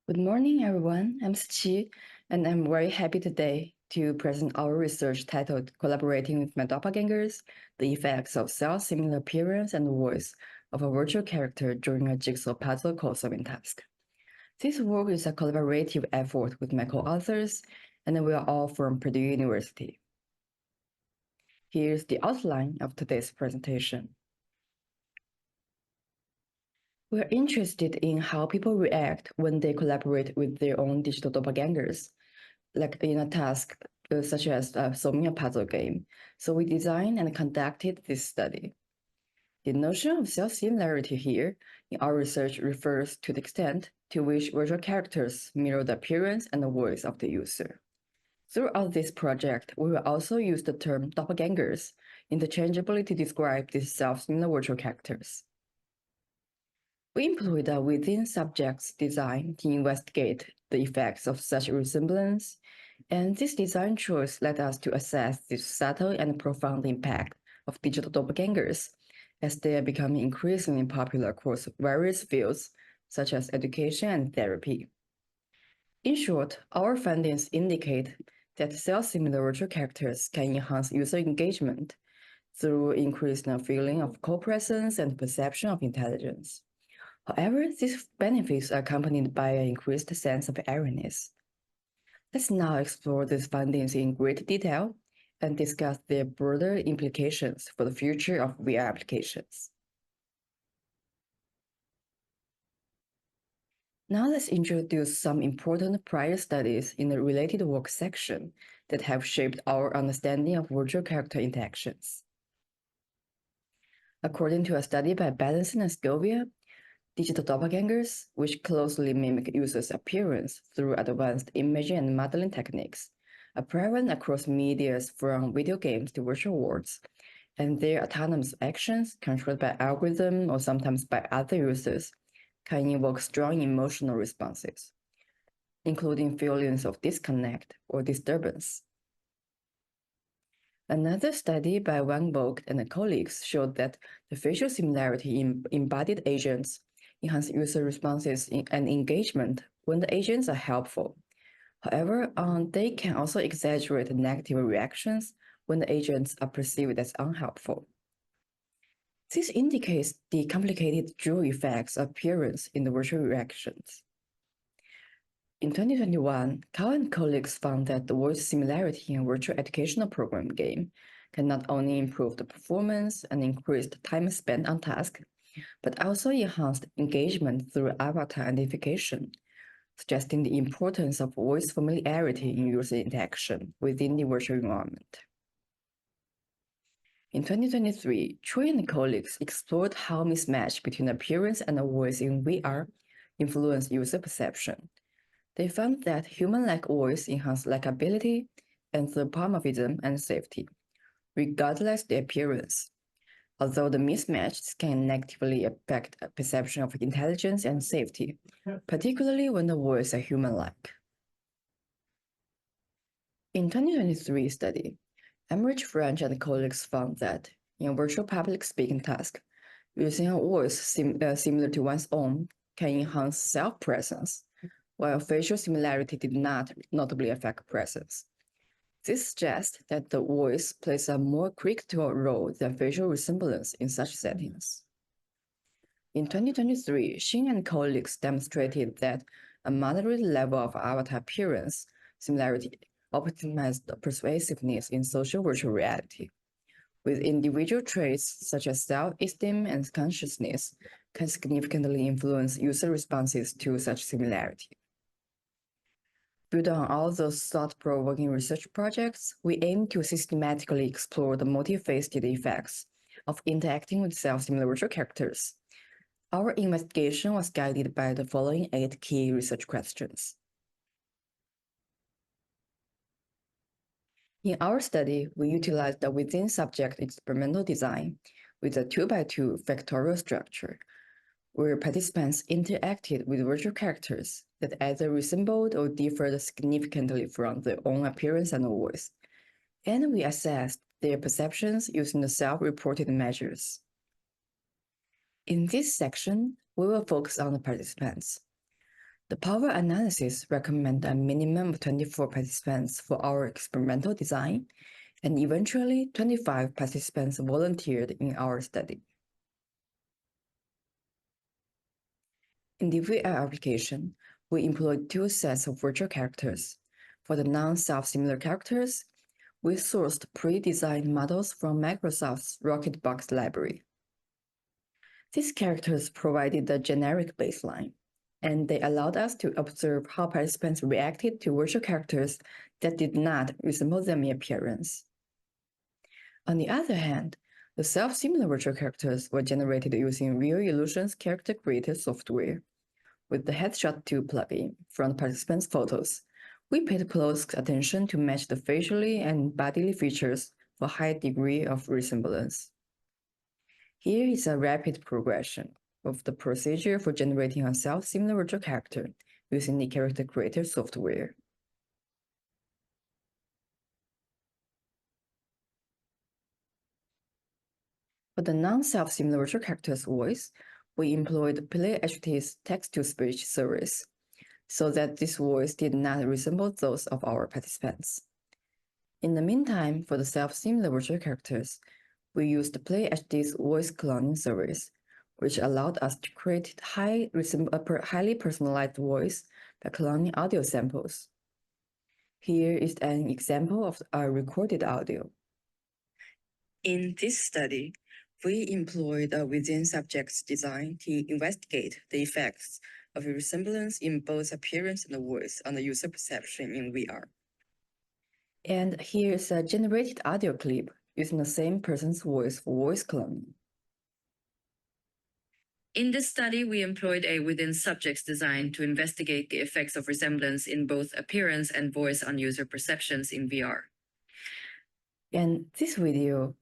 Good morning, everyone. I'm Chi, and I'm very happy today to present our research titled Collaborating with My Doppelgangers, the effects of self-similar appearance and voice of a virtual character during a jigsaw puzzle solving task. This work is a collaborative effort with my co-authors, and we are all from Purdue University. Here's the outline of today's presentation. We're interested in how people react when they collaborate with their own digital doppelgangers, like in a task such as solving a puzzle game. So we designed and conducted this study. The notion of self-similarity here in our research refers to the extent to which virtual characters mirror the appearance and the voice of the user. Throughout this project, we will also use the term doppelgangers interchangeably to describe these self-similar virtual characters. We employed a within-subjects design to investigate the effects of such resemblance, and this design choice led us to assess the subtle and profound impact of digital doppelgangers as they are becoming increasingly popular across various fields such as education and therapy. In short, our findings indicate that self-similar virtual characters can enhance user engagement through increasing a feeling of co-presence and perception of intelligence. However, these benefits are accompanied by an increased sense of awareness. Let's now explore these findings in great detail and discuss their broader implications for the future of VR applications. Now let's introduce some important prior studies in the related work section that have shaped our understanding of virtual character interactions. According to a study by Belenson and Scovia, digital doppelgangers, which closely mimic users' appearance through advanced imaging and modeling techniques, are prevalent across medias from video games to virtual worlds, and their autonomous actions, controlled by algorithm or sometimes by other users, can invoke strong emotional responses, including feelings of disconnect or disturbance. Another study by Wang Vogt and colleagues showed that the facial similarity in embodied agents enhance user responses and engagement when the agents are helpful. However, they can also exaggerate negative reactions when the agents are perceived as unhelpful. This indicates the complicated dual effects of appearance in the virtual reactions. In 2021, Kao and colleagues found that the voice similarity in a virtual educational program game can not only improve the performance and increase the time spent on task, but also enhanced engagement through avatar identification, suggesting the importance of voice familiarity in user interaction within the virtual environment. In 2023, Choi and colleagues explored how mismatch between appearance and voice in VR influence user perception. They found that human-like voice enhanced likability, anthropomorphism, and safety, regardless the appearance, although the mismatches can negatively affect perception of intelligence and safety, particularly when the voice are human-like. In 2023 study, Emmerich French and colleagues found that in a virtual public speaking task, using a voice similar to one's own can enhance self-presence, while facial similarity did not notably affect presence. This suggests that the voice plays a more critical role than facial resemblance in such settings. In 2023, Xin and colleagues demonstrated that a moderate level of avatar appearance similarity optimized the persuasiveness in social virtual reality, with individual traits such as self-esteem and consciousness can significantly influence user responses to such similarity. Built on all those thought-provoking research projects, we aim to systematically explore the multifaceted effects of interacting with self-similar virtual characters. Our investigation was guided by the following 8 key research questions. In our study, we utilized a within-subject experimental design with a 2x2 factorial structure, where participants interacted with virtual characters that either resembled or differed significantly from their own appearance and voice, and we assessed their perceptions using the self-reported measures. In this section, we will focus on the participants. The power analysis recommended a minimum of 24 participants for our experimental design, and eventually 25 participants volunteered in our study. In the VR application, we employed two sets of virtual characters. For the non-self-similar characters, we sourced pre-designed models from Microsoft's Rocketbox library. These characters provided the generic baseline, and they allowed us to observe how participants reacted to virtual characters that did not resemble them in appearance. On the other hand, the self-similar virtual characters were generated using Real Illusion's character creator software. With the Headshot 2 plugin from the participants' photos, we paid close attention to match the facially and bodily features for a high degree of resemblance. Here is a rapid progression of the procedure for generating a self-similar virtual character using the character creator software. For the non-self-similar virtual character's voice, we employed PlayHT's text-to-speech service so that this voice did not resemble those of our participants. In the meantime, for the self-similar virtual characters, we used PlayHD's voice cloning service, which allowed us to create highly personalized voice by cloning audio samples. Here is an example of our recorded audio. In this study, we employed a within-subjects design to investigate the effects of resemblance in both appearance and voice on the user perception in VR. And here's a generated audio clip using the same person's voice for voice cloning. In this study, we employed a within-subjects design to investigate the effects of resemblance in both appearance and voice on user perceptions in VR. And this video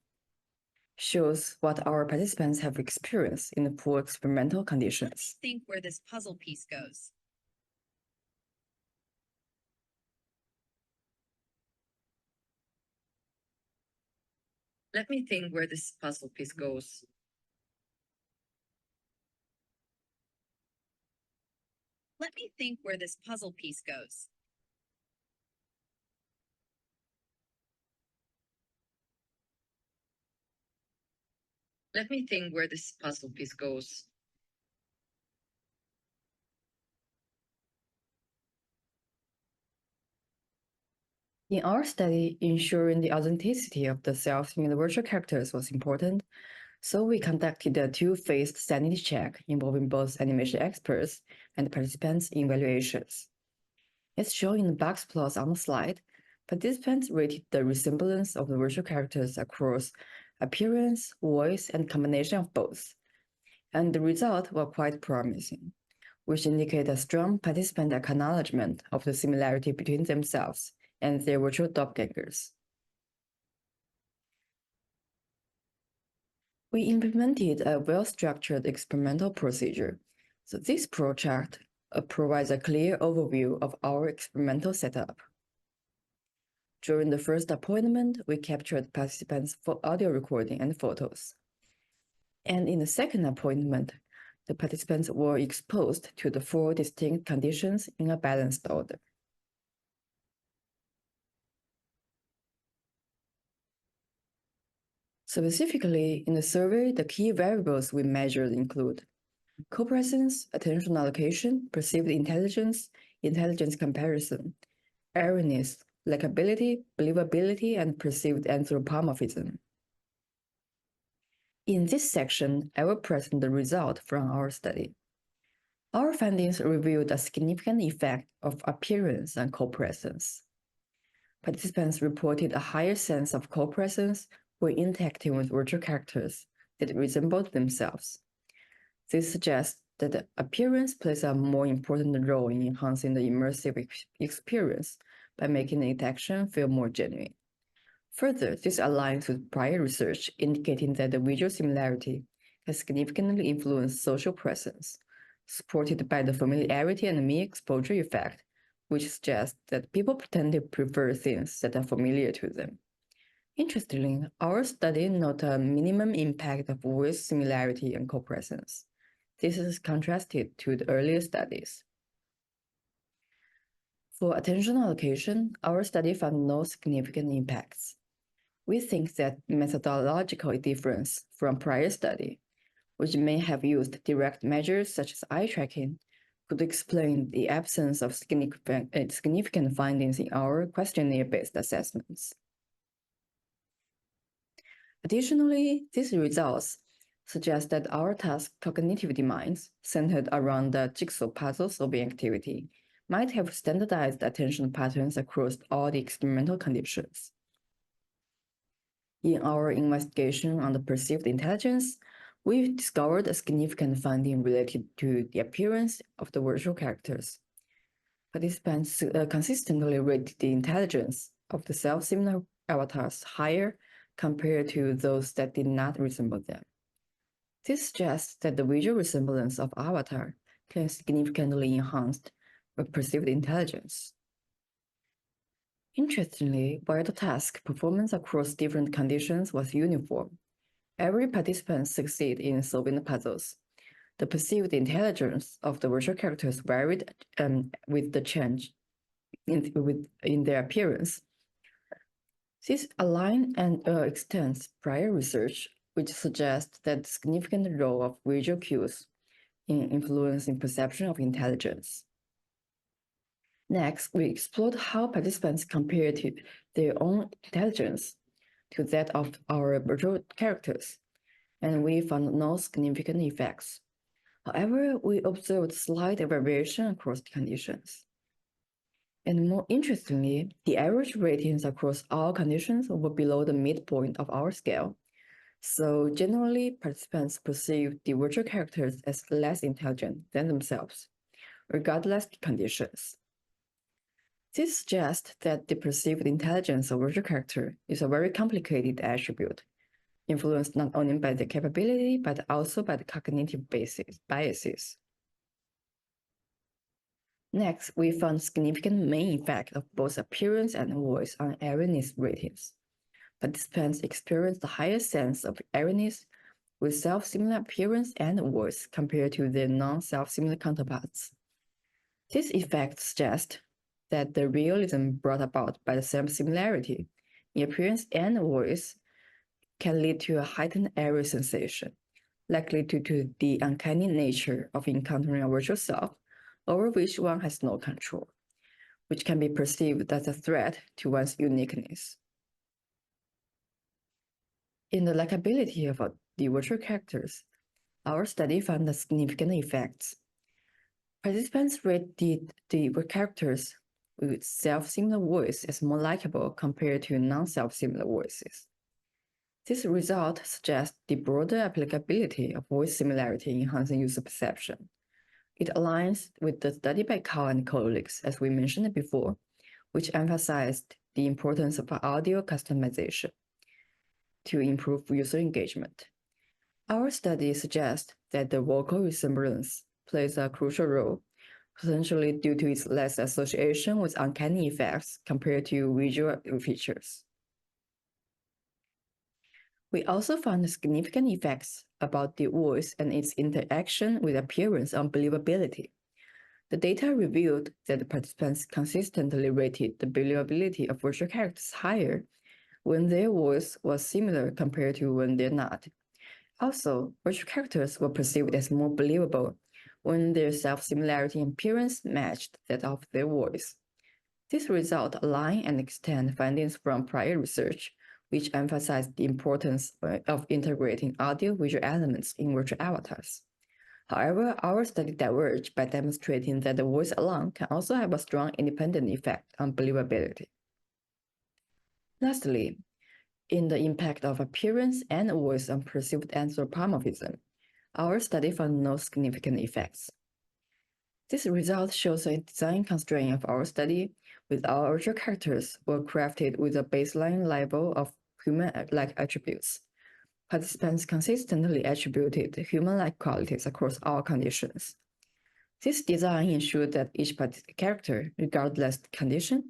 shows what our participants have experienced in the poor experimental conditions. Think where this puzzle piece goes. Let me think where this puzzle piece goes. Let me think where this puzzle piece goes. Let me think where this puzzle piece goes. In our study, ensuring the authenticity of the self-similar virtual characters was important, so we conducted a two-phased sanity check involving both animation experts and participants in evaluations. As shown in the box plots on the slide, participants rated the resemblance of the virtual characters across appearance, voice, and combination of both, and the results were quite promising, which indicate a strong participant acknowledgement of the similarity between themselves and their virtual doppelgangers. We implemented a well-structured experimental procedure. So this project provides a clear overview of our experimental setup. During the first appointment, we captured participants for audio recording and photos. And in the second appointment, the participants were exposed to the 4 distinct conditions in a balanced order. Specifically, in the survey, the key variables we measured include co-presence, attention allocation, perceived intelligence, intelligence comparison, awareness, likability, believability, and perceived anthropomorphism. In this section, I will present the result from our study. Our findings revealed a significant effect of appearance on co-presence. Participants reported a higher sense of co-presence when interacting with virtual characters that resembled themselves. This suggests that appearance plays a more important role in enhancing the immersive experience by making the interaction feel more genuine. Further, this aligns with prior research indicating that the visual similarity has significantly influenced social presence, supported by the familiarity and mere exposure effect, which suggests that people tend to prefer things that are familiar to them. Interestingly, our study noted a minimum impact of voice similarity and co-presence. This is contrasted to the earlier studies. For attention allocation, our study found no significant impacts. We think that methodological difference from prior study, which may have used direct measures such as eye tracking, could explain the absence of significant findings in our questionnaire-based assessments. Additionally, these results suggest that our task cognitive domains, centered around the jigsaw puzzle solving activity, might have standardized attention patterns across all the experimental conditions. In our investigation on the perceived intelligence, we discovered a significant finding related to the appearance of the virtual characters. Participants consistently rated the intelligence of the self-similar avatars higher compared to those that did not resemble them. This suggests that the visual resemblance of avatar can significantly enhance perceived intelligence. Interestingly, while the task performance across different conditions was uniform, every participant succeeded in solving the puzzles. The perceived intelligence of the virtual characters varied with the change in their appearance. This aligns and extends prior research, which suggests that the significant role of visual cues in influencing perception of intelligence. Next, we explored how participants compared their own intelligence to that of our virtual characters, and we found no significant effects. However, we observed slight variation across conditions. And more interestingly, the average ratings across all conditions were below the midpoint of our scale. So generally, participants perceive the virtual characters as less intelligent than themselves, regardless of conditions. This suggests that the perceived intelligence of virtual character is a very complicated attribute, influenced not only by the capability, but also by the cognitive biases. Next, we found significant main effect of both appearance and voice on awareness ratings. Participants experienced the highest sense of awareness with self-similar appearance and voice compared to their non-self-similar counterparts. This effect suggests that the realism brought about by the same similarity in appearance and voice can lead to a heightened area sensation, likely due to the uncanny nature of encountering a virtual self over which one has no control, which can be perceived as a threat to one's uniqueness. In the likability of the virtual characters, our study found significant effects. Participants rated the characters with self-similar voice as more likable compared to non-self-similar voices. This result suggests the broader applicability of voice similarity in enhancing user perception. It aligns with the study by Kao and colleagues, as we mentioned before, which emphasized the importance of audio customization to improve user engagement. Our study suggests that the vocal resemblance plays a crucial role, potentially due to its less association with uncanny effects compared to visual features. We also found significant effects about the voice and its interaction with appearance on believability. The data revealed that the participants consistently rated the believability of virtual characters higher when their voice was similar compared to when they're not. Also, virtual characters were perceived as more believable when their self-similarity and appearance matched that of their voice. This result align and extend findings from prior research, which emphasized the importance of integrating audio-visual elements in virtual avatars. However, our study diverged by demonstrating that the voice alone can also have a strong independent effect on believability. Lastly, in the impact of appearance and voice on perceived anthropomorphism, our study found no significant effects. This result shows a design constraint of our study, with our virtual characters were crafted with a baseline level of human-like attributes. Participants consistently attributed human-like qualities across all conditions. This design ensured that each character, regardless of condition,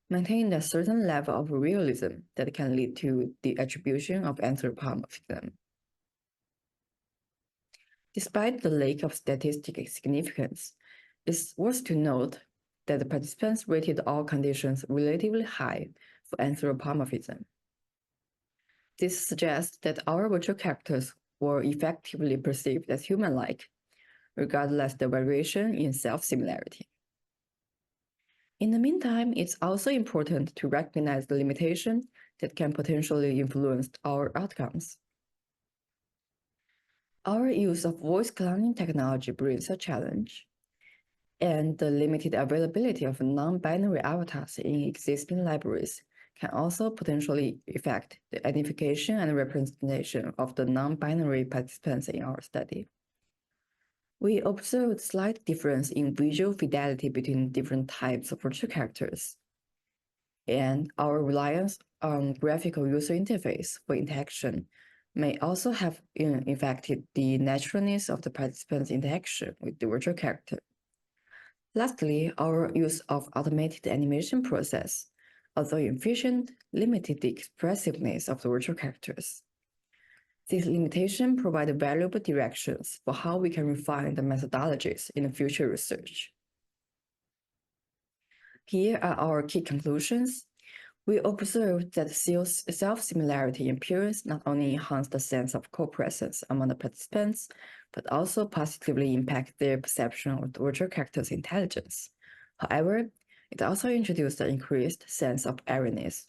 maintained a certain level of realism that can lead to the attribution of anthropomorphism. Despite the lack of statistical significance, it's worth to note that the participants rated all conditions relatively high for anthropomorphism. This suggests that our virtual characters were effectively perceived as human-like, regardless of the variation in self-similarity. In the meantime, it's also important to recognize the limitation that can potentially influence our outcomes. Our use of voice cloning technology brings a challenge, and the limited availability of non-binary avatars in existing libraries can also potentially affect the identification and representation of the non-binary participants in our study. We observed slight difference in visual fidelity between different types of virtual characters, and our reliance on graphical user interface for interaction may also have affected the naturalness of the participants' interaction with the virtual character. Lastly, our use of automated animation process, although efficient, limited the expressiveness of the virtual characters. These limitations provide valuable directions for how we can refine the methodologies in the future research. Here are our key conclusions. We observed that self-similarity in appearance not only enhanced the sense of co-presence among the participants, but also positively impact their perception of the virtual character's intelligence. However, it also introduced an increased sense of airiness.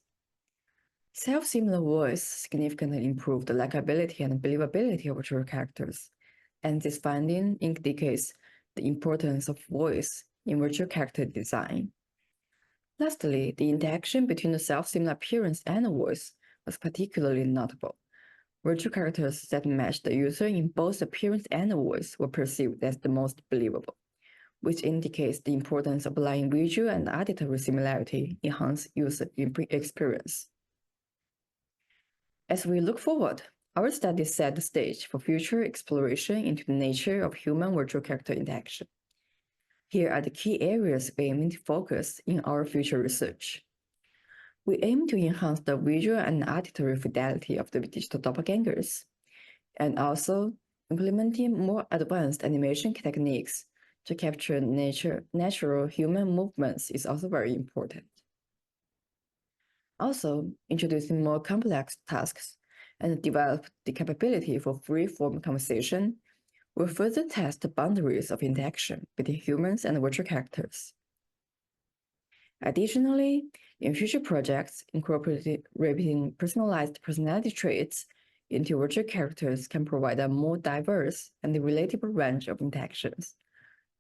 Self-similar voice significantly improved the likability and believability of virtual characters, and this finding indicates the importance of voice in virtual character design. Lastly, the interaction between the self-similar appearance and the voice was particularly notable. Virtual characters that matched the user in both appearance and voice were perceived as the most believable, which indicates the importance of allowing visual and auditory similarity enhance user experience. As we look forward, our study set the stage for future exploration into the nature of human virtual character interaction. Here are the key areas we aim to focus in our future research. We aim to enhance the visual and auditory fidelity of the digital doppelgangers, and also implementing more advanced animation techniques to capture natural human movements is also very important. Also, introducing more complex tasks and develop the capability for free-form conversation will further test the boundaries of interaction between humans and virtual characters. Additionally, in future projects, incorporating personalized personality traits into virtual characters can provide a more diverse and relatable range of interactions,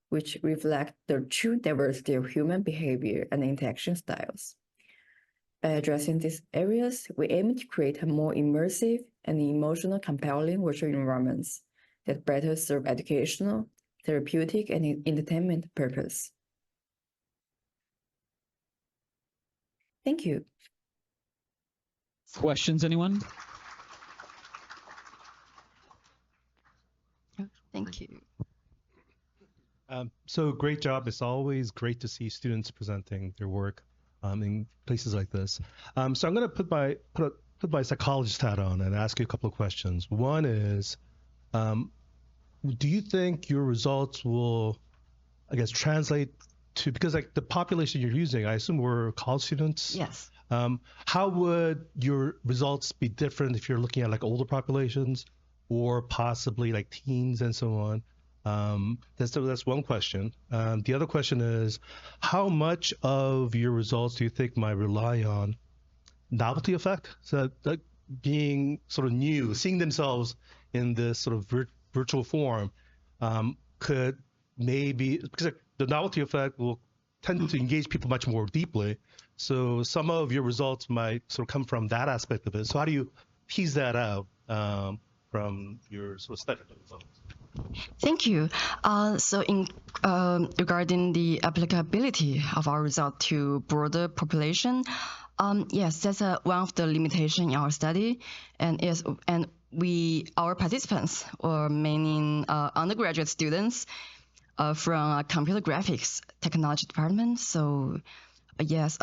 which reflect the true diversity of human behavior and interaction styles. By addressing these areas, we aim to create a more immersive and emotional compelling virtual environments that better serve educational, therapeutic, and entertainment purpose. Thank you. Questions, anyone? Thank you. So great job. It's always great to see students presenting their work in places like this. So I'm going to put my psychologist hat on and ask you a couple of questions. One is, do you think your results will, I guess, translate to, because like the population you're using, I assume were college students? Yes. How would your results be different if you're looking at like older populations or possibly like teens and so on? That's one question. The other question is, how much of your results do you think might rely on novelty effect? So that being sort of new, seeing themselves in this sort of virtual form, could maybe, because the novelty effect will tend to engage people much more deeply. So some of your results might sort of come from that aspect of it. So how do you tease that out from your sort of study results? Thank you. So in regarding the applicability of our result to broader population, yes, that's one of the limitations in our study, and our participants were mainly undergraduate students from computer graphics technology department. So yes,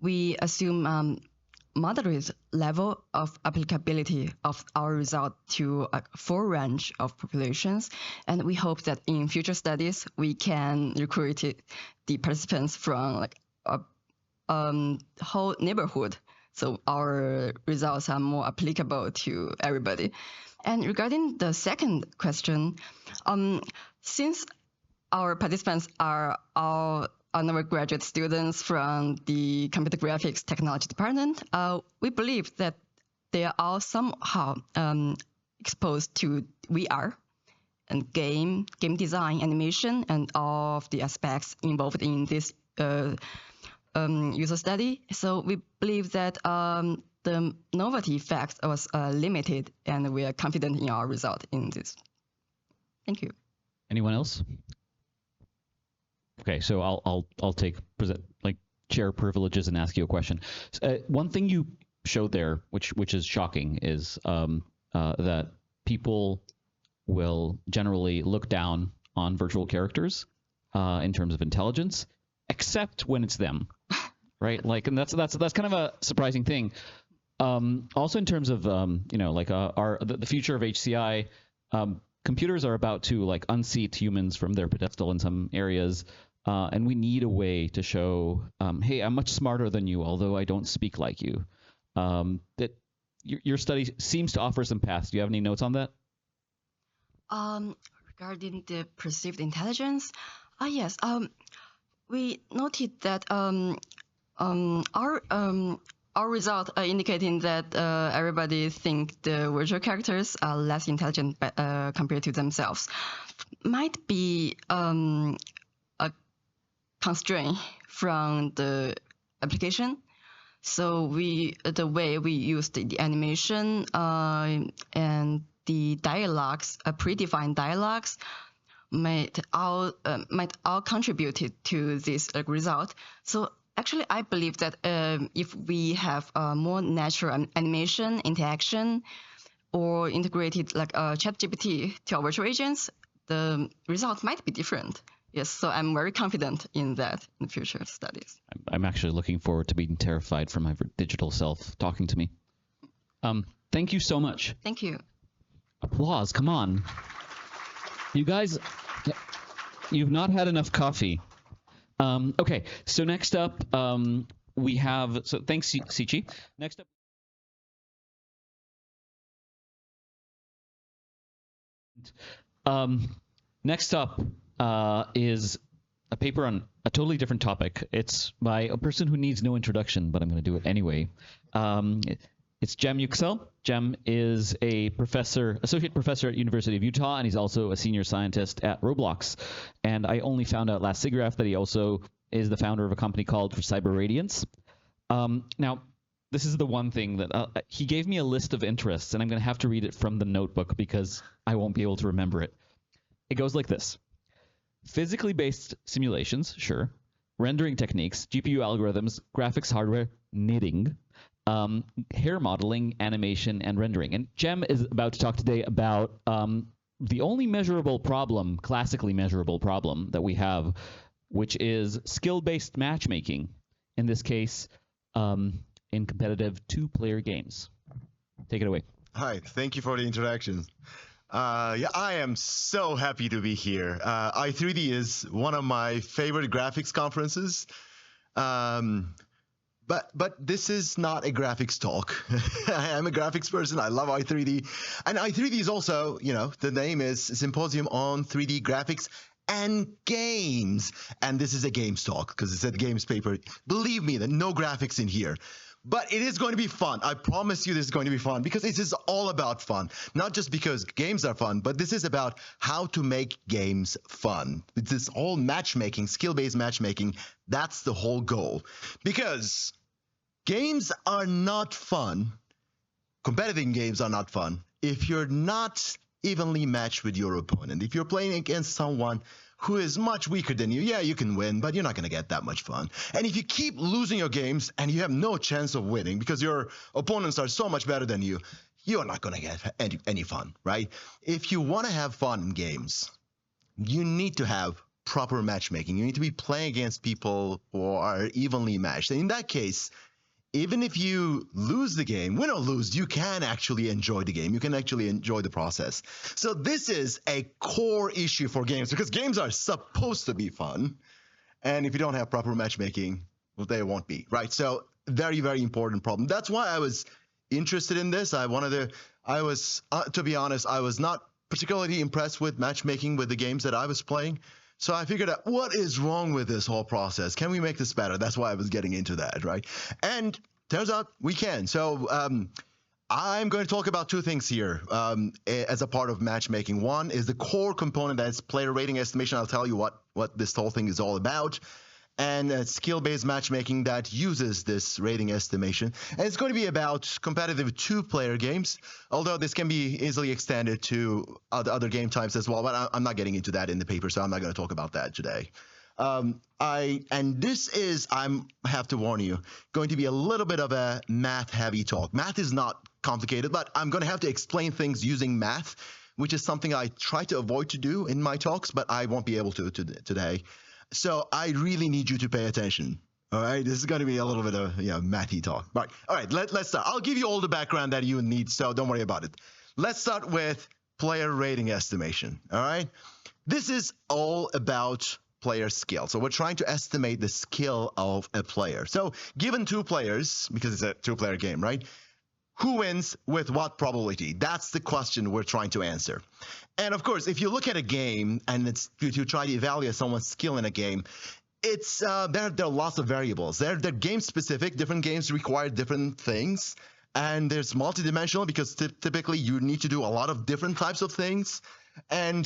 we assume moderate level of applicability of our result to a full range of populations. And we hope that in future studies, we can recruit the participants from like a whole neighborhood. So our results are more applicable to everybody. And regarding the second question, since our participants are all undergraduate students from the computer graphics technology department, we believe that they are all somehow exposed to VR and game design, animation, and all of the aspects involved in this user study. So we believe that the novelty effect was limited, and we are confident in our result in this. Thank you. Anyone else? Okay, so I'll take chair privileges and ask you a question. One thing you showed there, which is shocking, is that people will generally look down on virtual characters in terms of intelligence, except when it's them, right? Like, and that's kind of a surprising thing. Also, in terms of the future of HCI, computers are about to like unseat humans from their pedestal in some areas. And we need a way to show, hey, I'm much smarter than you, although I don't speak like you. That your study seems to offer some paths. Do you have any notes on that? Regarding the perceived intelligence, yes. We noted that our result indicating that everybody think the virtual characters are less intelligent compared to themselves might be a constraint from the application. So the way we used the animation and the dialogues, predefined dialogues, might all contributed to this result. So actually, I believe that if we have more natural animation, interaction, or integrated like ChatGPT to our virtual agents, the result might be different. Yes, so I'm very confident in that in future studies. I'm actually looking forward to being terrified for my digital self talking to me. Thank you so much. Thank you. Applause, come on. You guys, you've not had enough coffee. Okay, so next up, we have, so thanks, Sichi. Next up. Next up is a paper on a totally different topic. It's by a person who needs no introduction, but I'm going to do it anyway. It's Jigsaw. Jem is a associate professor at University of Utah, and he's also a senior scientist at Roblox. And I only found out last SIGGRAPH that he also is the founder of a company called Cyber Radiance. Now, this is the one thing that he gave me a list of interests, and I'm going to have to read it from the notebook because I won't be able to remember it. It goes like this. Physically based simulations, sure. Rendering techniques, GPU algorithms, graphics hardware, knitting, hair modeling, animation, and rendering. And Jem is about to talk today about the only measurable problem, classically measurable problem that we have, which is skill-based matchmaking, in this case, in competitive two-player games. Take it away. Hi, thank you for the introduction. Yeah, I am so happy to be here. I3D is one of my favorite graphics conferences. But this is not a graphics talk. I am a graphics person. I love I3D. And I3D is also, the name is Symposium on 3D Graphics and Games. And this is a games talk because it's a games paper. Believe me, there's no graphics in here. But it is going to be fun. I promise you this is going to be fun because this is all about fun. Not just because games are fun, but this is about how to make games fun. It's this whole matchmaking, skill-based matchmaking. That's the whole goal. Because games are not fun. Competitive games are not fun if you're not evenly matched with your opponent. If you're playing against someone who is much weaker than you, yeah, you can win, but you're not going to get that much fun. And if you keep losing your games and you have no chance of winning because your opponents are so much better than you, you're not going to get any fun, right? If you want to have fun in games, you need to have proper matchmaking. You need to be playing against people who are evenly matched. And in that case, even if you lose the game, win or lose, you can actually enjoy the game. You can actually enjoy the process. So this is a core issue for games because games are supposed to be fun. And if you don't have proper matchmaking, well, they won't be, right? So very, very important problem. That's why I was interested in this. To be honest, I was not particularly impressed with matchmaking with the games that I was playing. So I figured out what is wrong with this whole process. Can we make this better? That's why I was getting into that, right? And turns out we can. So I'm going to talk about two things here as a part of matchmaking. One is the core component, that's player rating estimation. I'll tell you what this whole thing is all about. And skill-based matchmaking that uses this rating estimation. And it's going to be about competitive two-player games, although this can be easily extended to other game types as well. But I'm not getting into that in the paper, so I'm not going to talk about that today. This is, I have to warn you, going to be a little bit of a math-heavy talk. Math is not complicated, but I'm going to have to explain things using math, which is something I try to avoid to do in my talks, but I won't be able to today. So I really need you to pay attention. All right, this is going to be a little bit of mathy talk. All right, let's start. I'll give you all the background that you need, so don't worry about it. Let's start with player rating estimation. All right, this is all about player skill. So we're trying to estimate the skill of a player. So given two players, because it's a two-player game, right? Who wins with what probability? That's the question we're trying to answer. And of course, if you look at a game and it's to try to evaluate someone's skill in a game, it's there are lots of variables. They're game specific. Different games require different things, and there's multidimensional because typically you need to do a lot of different types of things. And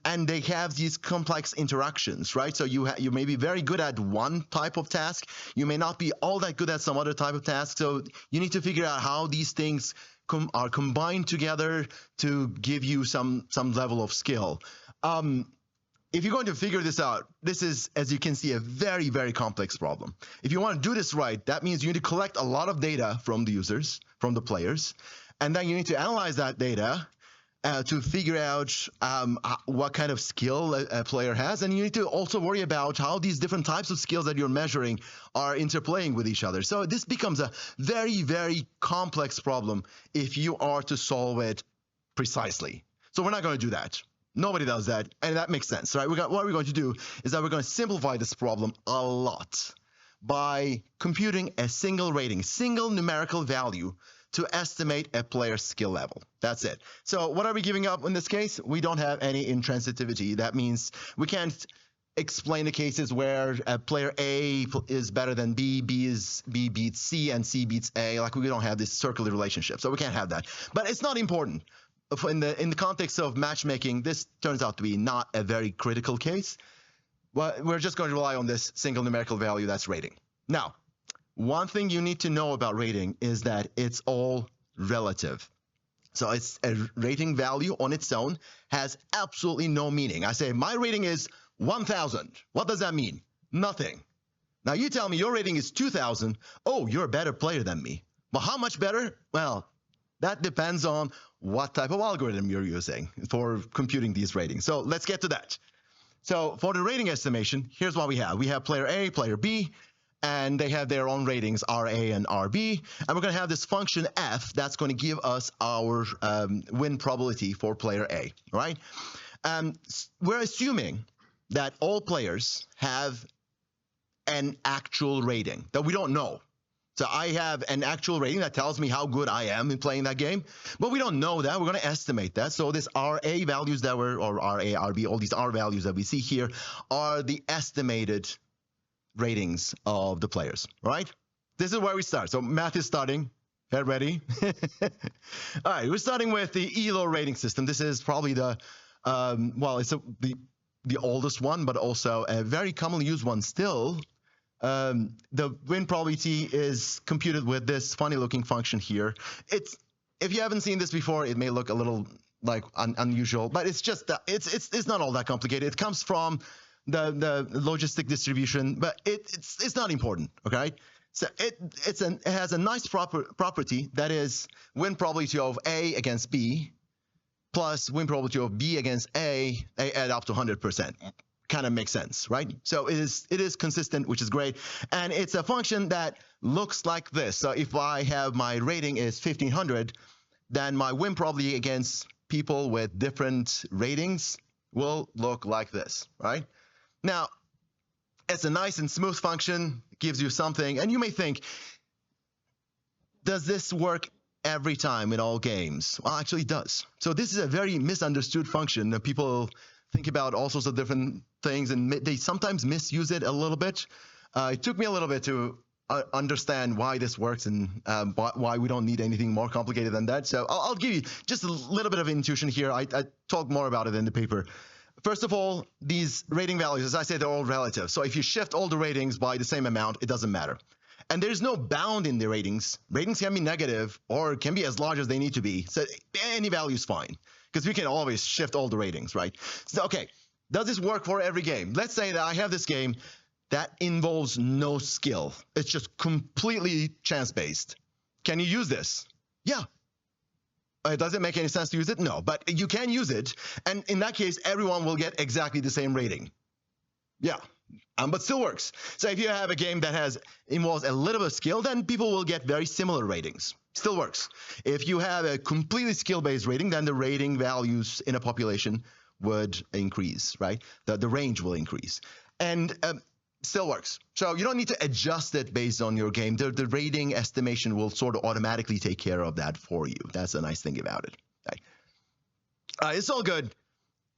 they have these complex interactions, right? So you may be very good at one type of task. You may not be all that good at some other type of task. So you need to figure out how these things are combined together to give you some level of skill. If you're going to figure this out, this is, as you can see, a very, very complex problem. If you want to do this right, that means you need to collect a lot of data from the users, from the players, and then you need to analyze that data to figure out what kind of skill a player has. And you need to also worry about how these different types of skills that you're measuring are interplaying with each other. So this becomes a very, very complex problem if you are to solve it precisely. So we're not going to do that. Nobody does that, and that makes sense, right? What we're going to do is that we're going to simplify this problem a lot by computing a single rating, single numerical value to estimate a player's skill level. That's it. So what are we giving up in this case? We don't have any intransitivity. That means we can't explain the cases where player A is better than B, B beats C, and C beats A. Like, we don't have this circular relationship, so we can't have that. But it's not important. In the context of matchmaking, this turns out to be not a very critical case. Well, we're just going to rely on this single numerical value, that's rating. Now, one thing you need to know about rating is that it's all relative. So it's a rating value on its own has absolutely no meaning. I say my rating is 1,000. What does that mean? Nothing. Now you tell me your rating is 2,000. Oh, you're a better player than me. Well, how much better? Well, that depends on what type of algorithm you're using for computing these ratings. So let's get to that. So for the rating estimation, here's what we have. We have player A, player B, and they have their own ratings, RA and RB. And we're going to have this function f that's going to give us our win probability for player A, right? We're assuming that all players have an actual rating that we don't know. So I have an actual rating that tells me how good I am in playing that game, but we don't know that. We're going to estimate that. So this RA values that or RA, RB, all these R values that we see here are the estimated ratings of the players, right? This is where we start. So math is starting. Get ready. All right, we're starting with the ELO rating system. This is probably the, it's the oldest one, but also a very commonly used one still. The win probability is computed with this funny looking function here. If you haven't seen this before, it may look a little like unusual, but it's just that it's not all that complicated. It comes from the logistic distribution, but it's not important. Okay, so it has a nice property that is win probability of A against B plus win probability of B against A. They add up to 100%. kind of makes sense, right? So it is consistent, which is great. And it's a function that looks like this. So if I have my rating is 1500, then my win probability against people with different ratings will look like this, right? Now, it's a nice and smooth function, gives you something, and you may think, does this work every time in all games? Well, actually it does. So this is a very misunderstood function that people think about all sorts of different things, and they sometimes misuse it a little bit. It took me a little bit to understand why this works and why we don't need anything more complicated than that. So I'll give you just a little bit of intuition here. I talk more about it in the paper. First of all, these rating values, as I said, they're all relative. So if you shift all the ratings by the same amount, it doesn't matter. And there's no bound in the ratings. Ratings can be negative or can be as large as they need to be. So any value is fine because we can always shift all the ratings, right? So, okay, does this work for every game? Let's say that I have this game that involves no skill. It's just completely chance-based. Can you use this? Yeah. Does it make any sense to use it? No, but you can use it. And in that case, everyone will get exactly the same rating. Yeah, but still works. So if you have a game that involves a little bit of skill, then people will get very similar ratings. Still works. If you have a completely skill-based rating, then the rating values in a population would increase, right? The range will increase. And still works. So you don't need to adjust it based on your game. The rating estimation will sort of automatically take care of that for you. That's a nice thing about it. Okay. It's all good.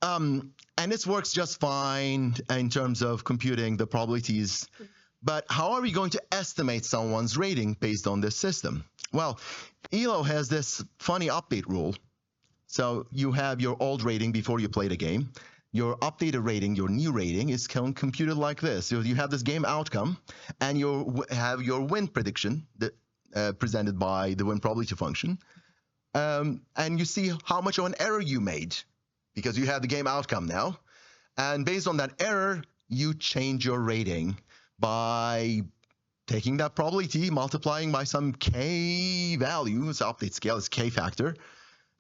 And this works just fine in terms of computing the probabilities. But how are we going to estimate someone's rating based on this system? Well, ELO has this funny update rule. So you have your old rating before you play the game. Your updated rating, your new rating, is computed like this. So you have this game outcome, and you have your win prediction that, presented by the win probability function. And you see how much of an error you made because you have the game outcome now. And based on that error, you change your rating by taking that probability, multiplying by some k value. It's update scale, it's k factor.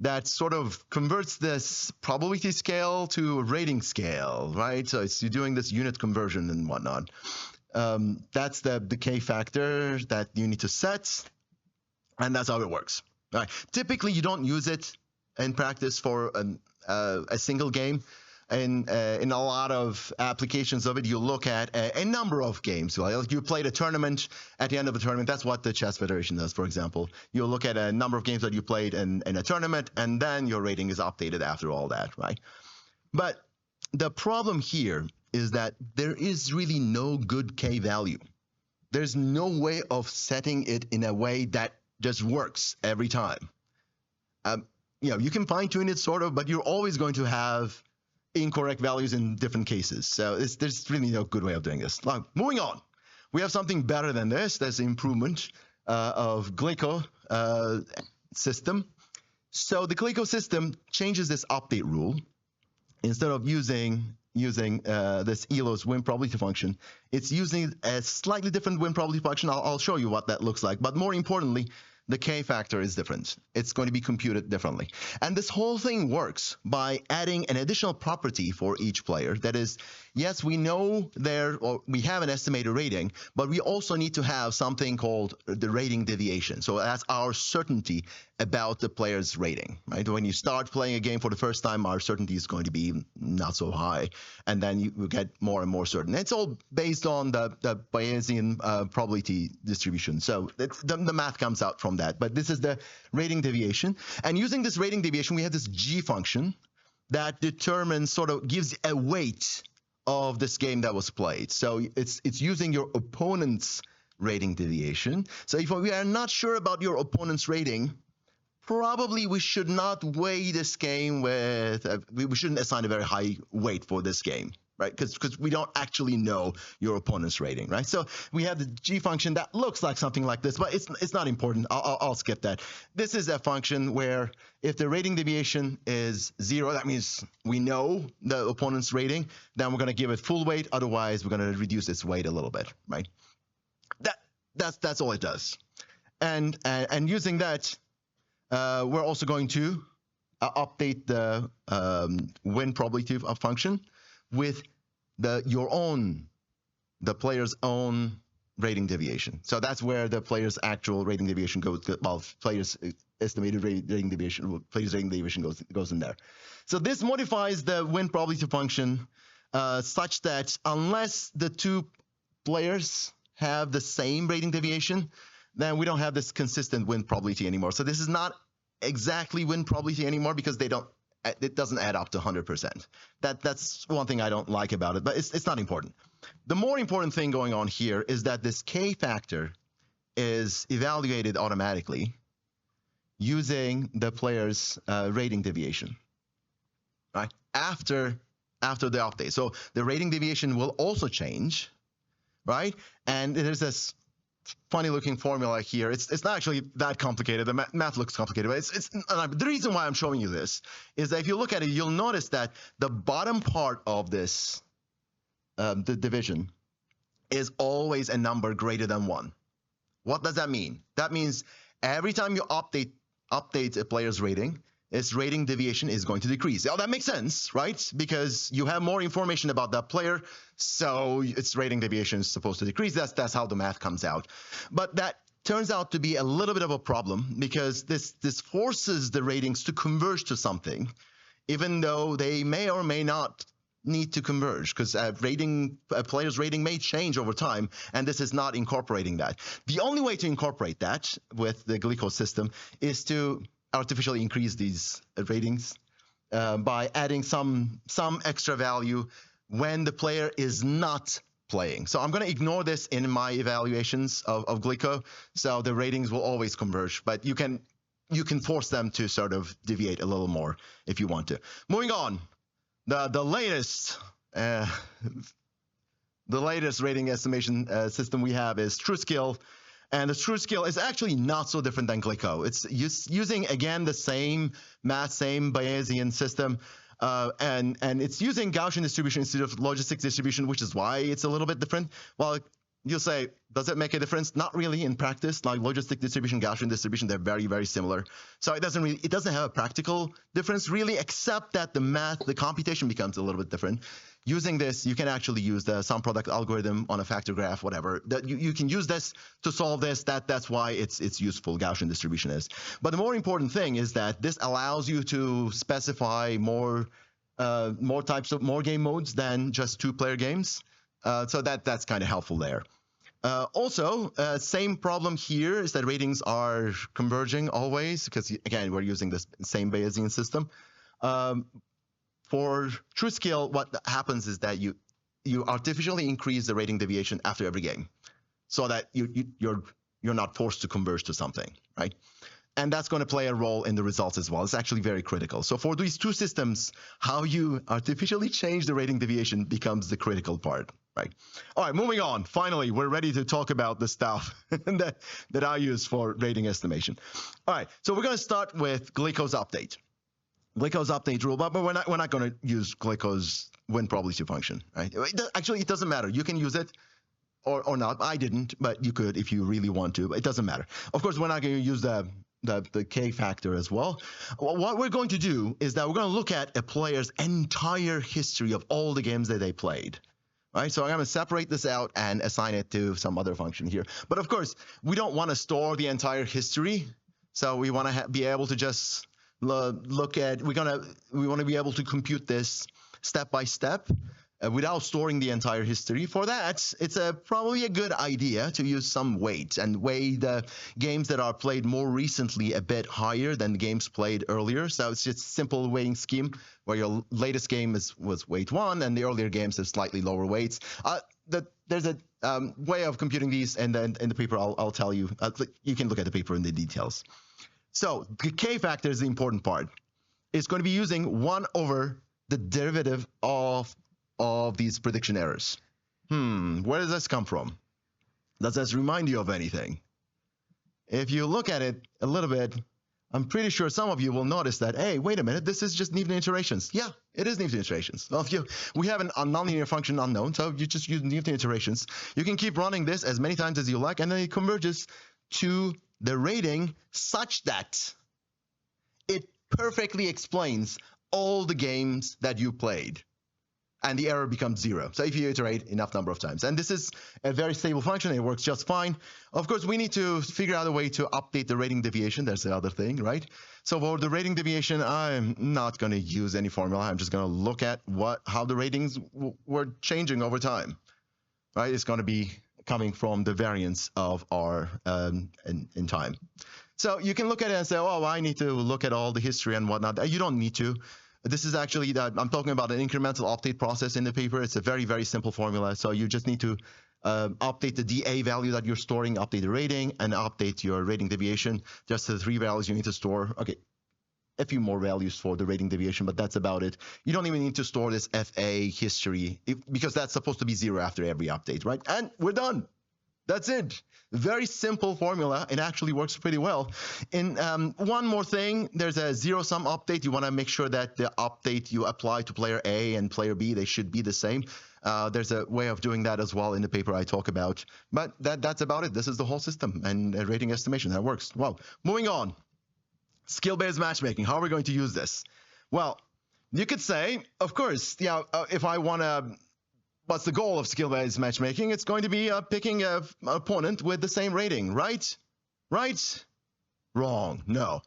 That sort of converts this probability scale to a rating scale, right? So you're doing this unit conversion and whatnot. That's the k factor that you need to set, and that's how it works. All right. Typically, you don't use it in practice for a single game. In a lot of applications of it, you look at a number of games. Like you played a tournament. At the end of a tournament, that's what the Chess Federation does, for example. You'll look at a number of games that you played in a tournament, and then your rating is updated after all that, right? But the problem here is that there is really no good K value. There's no way of setting it in a way that just works every time. You can fine-tune it sort of, but you're always going to have incorrect values in different cases. So there's really no good way of doing this. Now, moving on. We have something better than this. There's improvement of Glico system. So the Glico system changes this update rule. Instead of using this ELO's win probability function, it's using a slightly different win probability function. I'll show you what that looks like. But more importantly, the K factor is different. It's going to be computed differently. And this whole thing works by adding an additional property for each player. That is, yes, we know we have an estimated rating, but we also need to have something called the rating deviation. So that's our certainty about the player's rating, right? When you start playing a game for the first time, our certainty is going to be not so high. And then you get more and more certain. It's all based on the Bayesian probability distribution. So the math comes out from that. But this is the rating deviation. And using this rating deviation, we have this G function that determines, gives a weight of this game that was played. So it's using your opponent's rating deviation. So if we are not sure about your opponent's rating, probably we should not weigh this game with, we shouldn't assign a very high weight for this game, right? Because we don't actually know your opponent's rating, right? So we have the G function that looks like something like this, but it's not important. I'll skip that. This is a function where if the rating deviation is 0, that means we know the opponent's rating, then we're going to give it full weight. Otherwise, we're going to reduce its weight a little bit, right? That's all it does. And using that, we're also going to update the win probability function with the player's own rating deviation. So that's where the player's actual rating deviation goes. Well, player's estimated rating deviation, player's rating deviation goes in there. So this modifies the win probability function such that unless the two players have the same rating deviation, then we don't have this consistent win probability anymore. So this is not exactly win probability anymore because it doesn't add up to 100%. That's one thing I don't like about it, but it's not important. The more important thing going on here is that this K factor is evaluated automatically using the player's rating deviation, right? After the update. So the rating deviation will also change, right? And there's this funny looking formula here. It's not actually that complicated. The math looks complicated, but the reason why I'm showing you this is that if you look at it, you'll notice that the bottom part of this, the division, is always a number greater than 1. What does that mean? That means every time you update a player's rating, its rating deviation is going to decrease. Now that makes sense, right? Because you have more information about that player, so its rating deviation is supposed to decrease. That's how the math comes out. But that turns out to be a little bit of a problem because this forces the ratings to converge to something, even though they may or may not need to converge, because a player's rating may change over time, and this is not incorporating that. The only way to incorporate that with the Glico system is to artificially increase these ratings by adding some extra value when the player is not playing. So I'm going to ignore this in my evaluations of Glico, so the ratings will always converge, but you can force them to sort of deviate a little more if you want to. Moving on, the latest rating estimation system we have is TrueSkill. And the TrueSkill is actually not so different than Glico. It's using, again, the same math, same Bayesian system, and it's using Gaussian distribution instead of logistic distribution, which is why it's a little bit different. Well, you'll say, does it make a difference? Not really in practice. Like logistic distribution, Gaussian distribution, they're very, very similar. So it doesn't have a practical difference really, except that the computation becomes a little bit different. Using this, you can actually use the sum product algorithm on a factor graph, whatever. You can use this to solve this. That's why it's useful, Gaussian distribution is. But the more important thing is that this allows you to specify more game modes than just 2-player games. So that's kind of helpful there. Also, same problem here is that ratings are converging always because, again, we're using the same Bayesian system. For TrueSkill, what happens is that you artificially increase the rating deviation after every game, so that you're not forced to converge to something, right? And that's going to play a role in the results as well. It's actually very critical. So for these two systems, how you artificially change the rating deviation becomes the critical part, right? All right, moving on. Finally, we're ready to talk about the stuff that I use for rating estimation. All right, so we're going to start with Glico's update. Glico's update rule, but we're not going to use Glico's win probability function, right? Actually, it doesn't matter. You can use it or not. I didn't, but you could if you really want to. It doesn't matter. Of course, we're not going to use the K factor as well. What we're going to do is that we're going to look at a player's entire history of all the games that they played. Right, so I'm going to separate this out and assign it to some other function here. But of course, we don't want to store the entire history, so we want to be able to just look at. We want to be able to compute this step by step without storing the entire history. For that, it's probably a good idea to use some weight and weigh the games that are played more recently a bit higher than the games played earlier. So it's just a simple weighting scheme where your latest game was weight 1 and the earlier games have slightly lower weights. There's a way of computing these, and then in the paper I'll tell you. You can look at the paper in the details. So the K factor is the important part. It's going to be using 1 over the derivative of these prediction errors. Where does this come from? Does this remind you of anything? If you look at it a little bit, I'm pretty sure some of you will notice that, hey, wait a minute, this is just Newton iterations. Yeah, it is Newton iterations. Well, we have a nonlinear function unknown, so you just use Newton iterations. You can keep running this as many times as you like, and then it converges to the rating such that it perfectly explains all the games that you played. and the error becomes 0. So if you iterate enough number of times. And this is a very stable function. It works just fine. Of course, we need to figure out a way to update the rating deviation. There's the other thing, right? So for the rating deviation, I'm not going to use any formula. I'm just going to look at how the ratings were changing over time, right? It's going to be coming from the variance of R in time. So you can look at it and say, oh, I need to look at all the history and whatnot. You don't need to. This is actually that I'm talking about an incremental update process in the paper. It's a very, very simple formula. So you just need to update the DA value that you're storing, update the rating, and update your rating deviation. Just the 3 values you need to store. Okay, a few more values for the rating deviation, but that's about it. You don't even need to store this FA history because that's supposed to be 0 after every update, right? And we're done. That's it. Very simple formula. It actually works pretty well. And one more thing, there's a zero-sum update. You want to make sure that the update you apply to player A and player B, they should be the same. There's a way of doing that as well in the paper I talk about. But that's about it. This is the whole system and rating estimation. That works. Well, moving on. Skill-based matchmaking. How are we going to use this? Well, you could say, of course, if I want to... What's the goal of skill-based matchmaking? It's going to be picking an opponent with the same rating, right? Right? Wrong. No.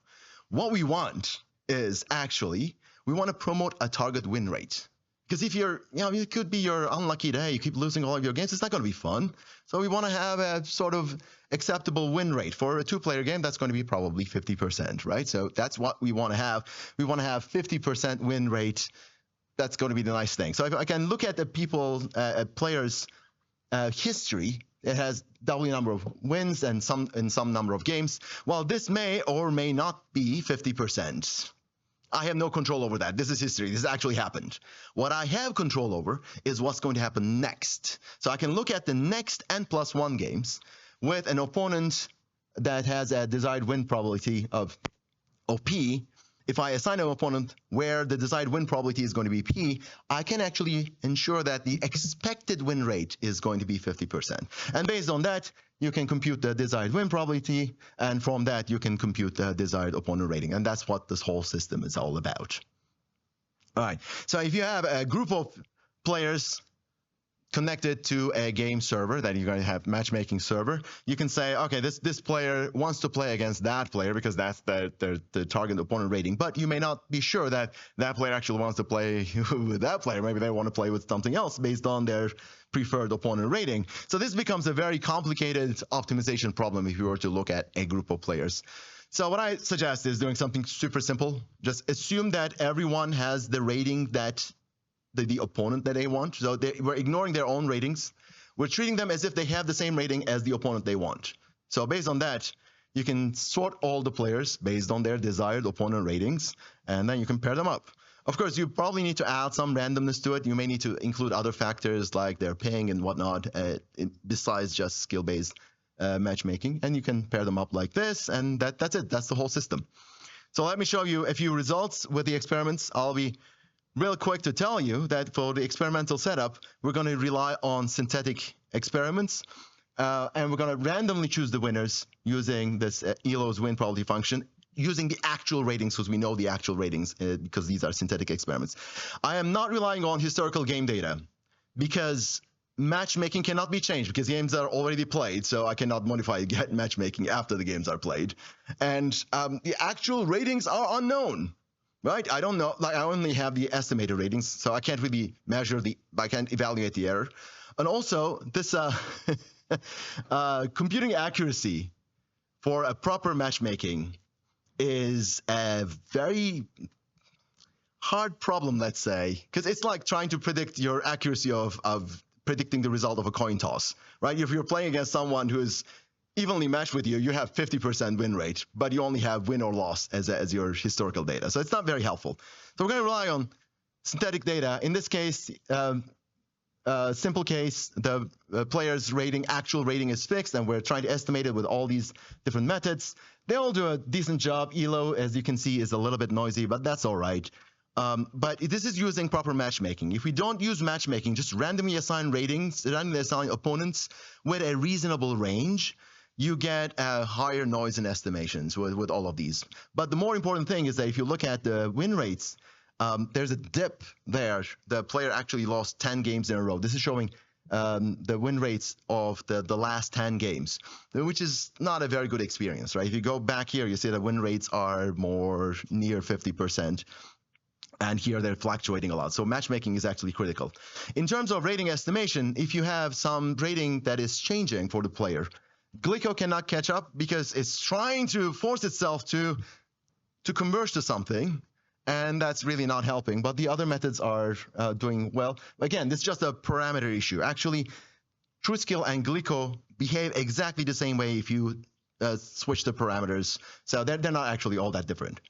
What we want is actually, we want to promote a target win rate. Because if it could be your unlucky day, you keep losing all of your games, it's not going to be fun. So we want to have a sort of acceptable win rate. For a 2-player game, that's going to be probably 50%, right? So that's what we want to have. We want to have 50% win rate. That's going to be the nice thing. So if I can look at the players' history, it has double the number of wins and some number of games. Well, this may or may not be 50%. I have no control over that. This is history. This actually happened. What I have control over is what's going to happen next. So I can look at the next N+1 games with an opponent that has a desired win probability of P. If I assign an opponent where the desired win probability is going to be P, I can actually ensure that the expected win rate is going to be 50%. And based on that, you can compute the desired win probability, and from that, you can compute the desired opponent rating. And that's what this whole system is all about. All right, so if you have a group of players connected to a game server that you're going to have matchmaking server, you can say, okay, this player wants to play against that player because that's the target opponent rating, but you may not be sure that that player actually wants to play with that player. Maybe they want to play with something else based on their preferred opponent rating. So this becomes a very complicated optimization problem if you were to look at a group of players. So what I suggest is doing something super simple. Just assume that everyone has the rating that the opponent that they want. So we're ignoring their own ratings. We're treating them as if they have the same rating as the opponent they want. So based on that, you can sort all the players based on their desired opponent ratings, and then you can pair them up. Of course, you probably need to add some randomness to it. You may need to include other factors like their ping and whatnot, besides just skill-based matchmaking. And you can pair them up like this, and that's it. That's the whole system. So let me show you a few results with the experiments. I'll be real quick to tell you that for the experimental setup, we're going to rely on synthetic experiments, and we're going to randomly choose the winners using this ELO's win probability function, using the actual ratings because we know the actual ratings because these are synthetic experiments. I am not relying on historical game data because matchmaking cannot be changed because games are already played, so I cannot modify matchmaking after the games are played. And the actual ratings are unknown. Right, I don't know. Like I only have the estimated ratings, so I can't really measure I can't evaluate the error. And also, this computing accuracy for a proper matchmaking is a very hard problem, let's say, because it's like trying to predict your accuracy of predicting the result of a coin toss, right? If you're playing against someone who is evenly matched with you, you have 50% win rate, but you only have win or loss as your historical data. So it's not very helpful. So we're going to rely on synthetic data. In this case, simple case, the player's rating, actual rating is fixed, and we're trying to estimate it with all these different methods. They all do a decent job. ELO, as you can see, is a little bit noisy, but that's all right. But this is using proper matchmaking. If we don't use matchmaking, just randomly assign ratings, randomly assign opponents with a reasonable range, you get a higher noise in estimations with all of these. But the more important thing is that if you look at the win rates, there's a dip there. The player actually lost 10 games in a row. This is showing the win rates of the last 10 games, which is not a very good experience, right? If you go back here, you see the win rates are more near 50%. And here they're fluctuating a lot. So matchmaking is actually critical. In terms of rating estimation, if you have some rating that is changing for the player, Glico cannot catch up because it's trying to force itself to converge to something, and that's really not helping. But the other methods are doing well. Again, this is just a parameter issue. Actually, TrueSkill and Glico behave exactly the same way if you switch the parameters. So they're not actually all that different.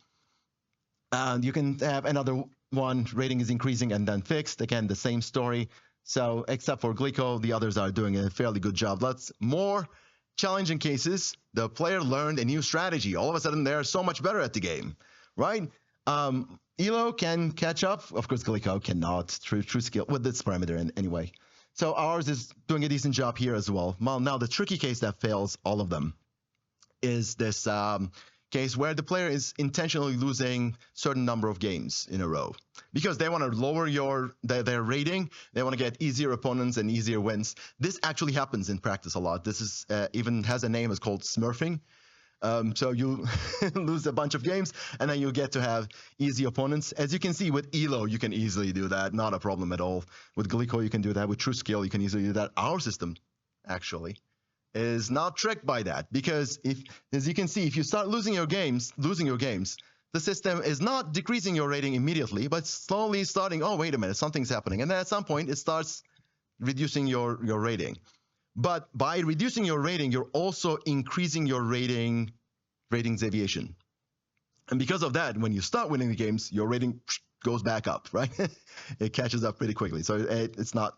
And you can have another one, rating is increasing and then fixed. Again, the same story. So except for Glico, the others are doing a fairly good job. Let's more challenging cases. The player learned a new strategy. All of a sudden, they're so much better at the game, right? Elo can catch up. Of course, Glico cannot. TrueSkill with this parameter anyway. So ours is doing a decent job here as well. Well, now the tricky case that fails all of them is this case where the player is intentionally losing certain number of games in a row because they want to lower their rating. They want to get easier opponents and easier wins. This actually happens in practice a lot. This is even has a name. It's called smurfing. So you lose a bunch of games and then you get to have easy opponents. As you can see with Elo, you can easily do that. Not a problem at all. With Glico, you can do that. With TrueSkill, you can easily do that. Our system, actually, is not tricked by that because as you can see, if you start losing your games, the system is not decreasing your rating immediately, but slowly starting, oh, wait a minute, something's happening. And then at some point, it starts reducing your rating. But by reducing your rating, you're also increasing your ratings deviation. And because of that, when you start winning the games, your rating goes back up, right? It catches up pretty quickly. So it's not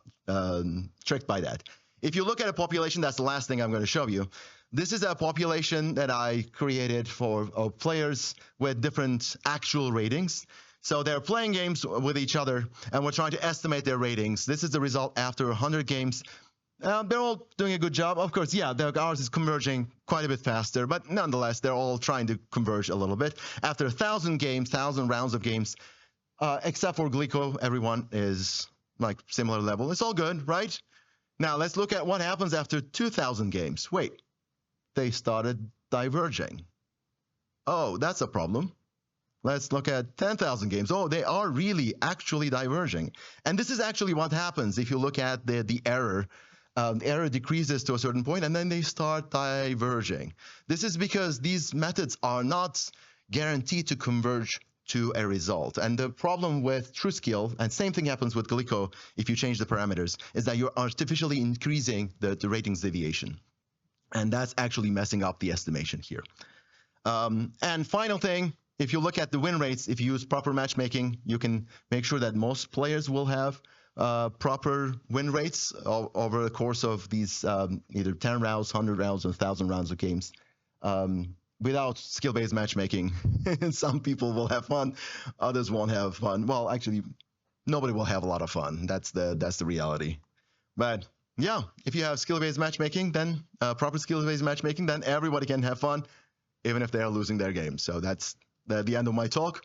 tricked by that. If you look at a population, that's the last thing I'm going to show you. This is a population that I created for players with different actual ratings. So they're playing games with each other, and we're trying to estimate their ratings. This is the result after 100 games. They're all doing a good job. Of course, yeah, ours is converging quite a bit faster, but nonetheless, they're all trying to converge a little bit. After 1,000 games, 1,000 rounds of games, except for Glico, everyone is like similar level. It's all good, right? Now, let's look at what happens after 2,000 games. Wait, they started diverging. Oh, that's a problem. Let's look at 10,000 games. Oh, they are really actually diverging. And this is actually what happens if you look at the error. The error decreases to a certain point, and then they start diverging. This is because these methods are not guaranteed to converge to a result. And the problem with TrueSkill, and same thing happens with Glico if you change the parameters, is that you're artificially increasing the ratings deviation. And that's actually messing up the estimation here. And final thing, if you look at the win rates, if you use proper matchmaking, you can make sure that most players will have proper win rates over the course of these either 10 rounds, 100 rounds, or 1,000 rounds of games. Without skill-based matchmaking, some people will have fun, others won't have fun. Well, actually, nobody will have a lot of fun. That's the reality. But yeah, if you have skill-based matchmaking, then proper skill-based matchmaking, then everybody can have fun, even if they are losing their game. So that's the end of my talk.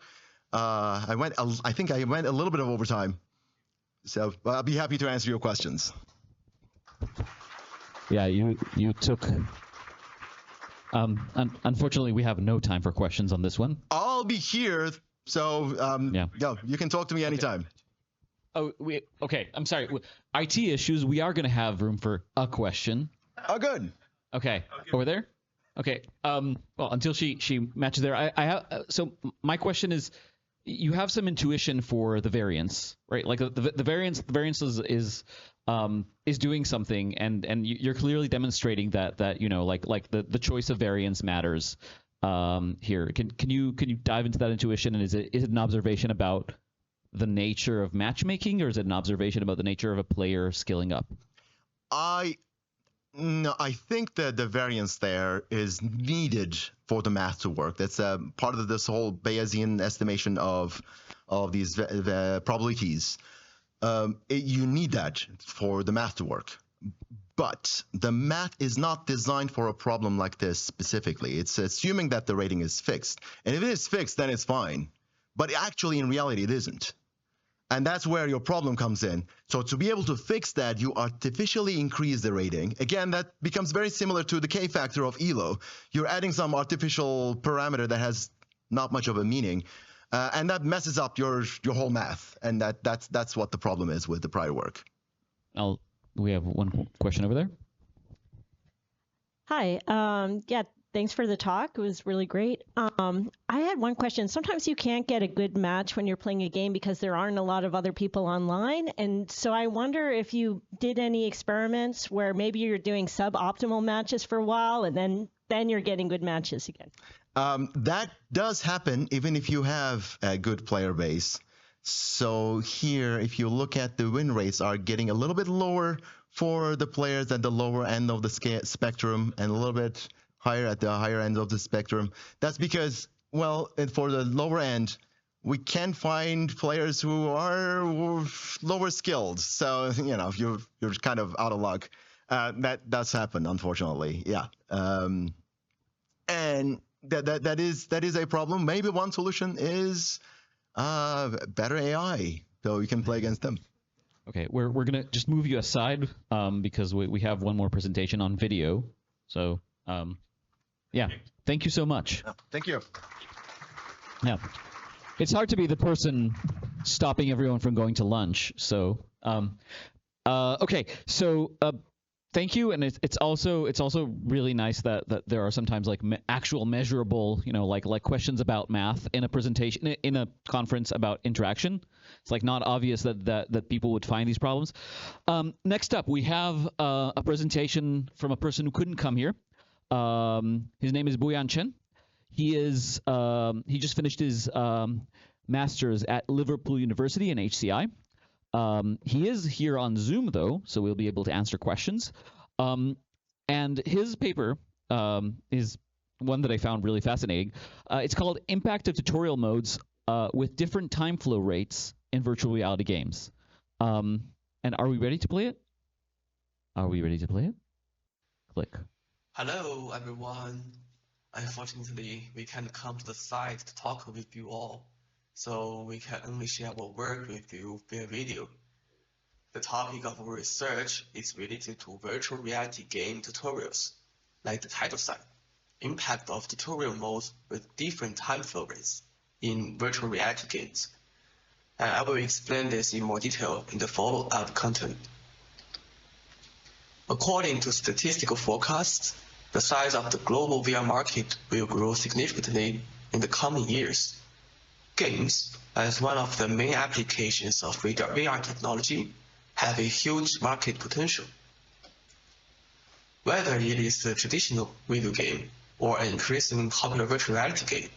I think I went a little bit of overtime. So I'll be happy to answer your questions. Yeah, you took. Unfortunately, we have no time for questions on this one. I'll be here, so yeah, you can talk to me anytime. Okay. Oh, okay. I'm sorry. IT issues. We are going to have room for a question. Oh, good. Okay. Over there. Okay. Well, until she matches there, I have. So my question is, you have some intuition for the variance, right? Like the variance is doing something, and you're clearly demonstrating that you know, like the choice of variance matters here. Can you dive into that intuition, and is it an observation about the nature of matchmaking, or is it an observation about the nature of a player skilling up? No, I think that the variance there is needed for the math to work. That's part of this whole Bayesian estimation of these probabilities. You need that for the math to work. But the math is not designed for a problem like this specifically. It's assuming that the rating is fixed. And if it is fixed, then it's fine. but actually in reality it isn't. And that's where your problem comes in. So to be able to fix that, you artificially increase the rating. Again, that becomes very similar to the K factor of ELO. You're adding some artificial parameter that has not much of a meaning, and that messes up your whole math. And that's what the problem is with the prior work. We have one question over there. Hi. Yeah, thanks for the talk. It was really great. I had one question. Sometimes you can't get a good match when you're playing a game because there aren't a lot of other people online. And so I wonder if you did any experiments where maybe you're doing suboptimal matches for a while and then you're getting good matches again. That does happen even if you have a good player base. So here, if you look at the win rates are getting a little bit lower for the players at the lower end of the spectrum and a little bit higher at the higher end of the spectrum. That's because, well, for the lower end, we can find players who are lower skilled. So, you know, you're kind of out of luck. That does happen, unfortunately. Yeah. And that is a problem. Maybe one solution is better AI, so you can play against them. Okay, we're gonna just move you aside because we have one more presentation on video. So yeah, thank you so much. Thank you. Yeah, it's hard to be the person stopping everyone from going to lunch. So okay, so thank you, and it's also really nice that there are sometimes like actual measurable, you know, like questions about math in a presentation in a conference about interaction. It's like not obvious that people would find these problems. Next up, we have a presentation from a person who couldn't come here. His name is Boyan Chen. He just finished his master's at Liverpool University in HCI. He is here on Zoom, though, so we'll be able to answer questions. And his paper is one that I found really fascinating. It's called Impact of Tutorial Modes with Different Time Flow Rates in Virtual Reality Games. And are we ready to play it? Are we ready to play it? Click. Hello, everyone. Unfortunately, we can't come to the site to talk with you all, so we can only share our work with you via video. The topic of our research is related to virtual reality game tutorials, like the title said, impact of tutorial modes with different time flow rates in virtual reality games. And I will explain this in more detail in the follow-up content. According to statistical forecasts, the size of the global VR market will grow significantly in the coming years. Games, as one of the main applications of VR technology, have a huge market potential. Whether it is a traditional video game or an increasingly popular virtual reality game,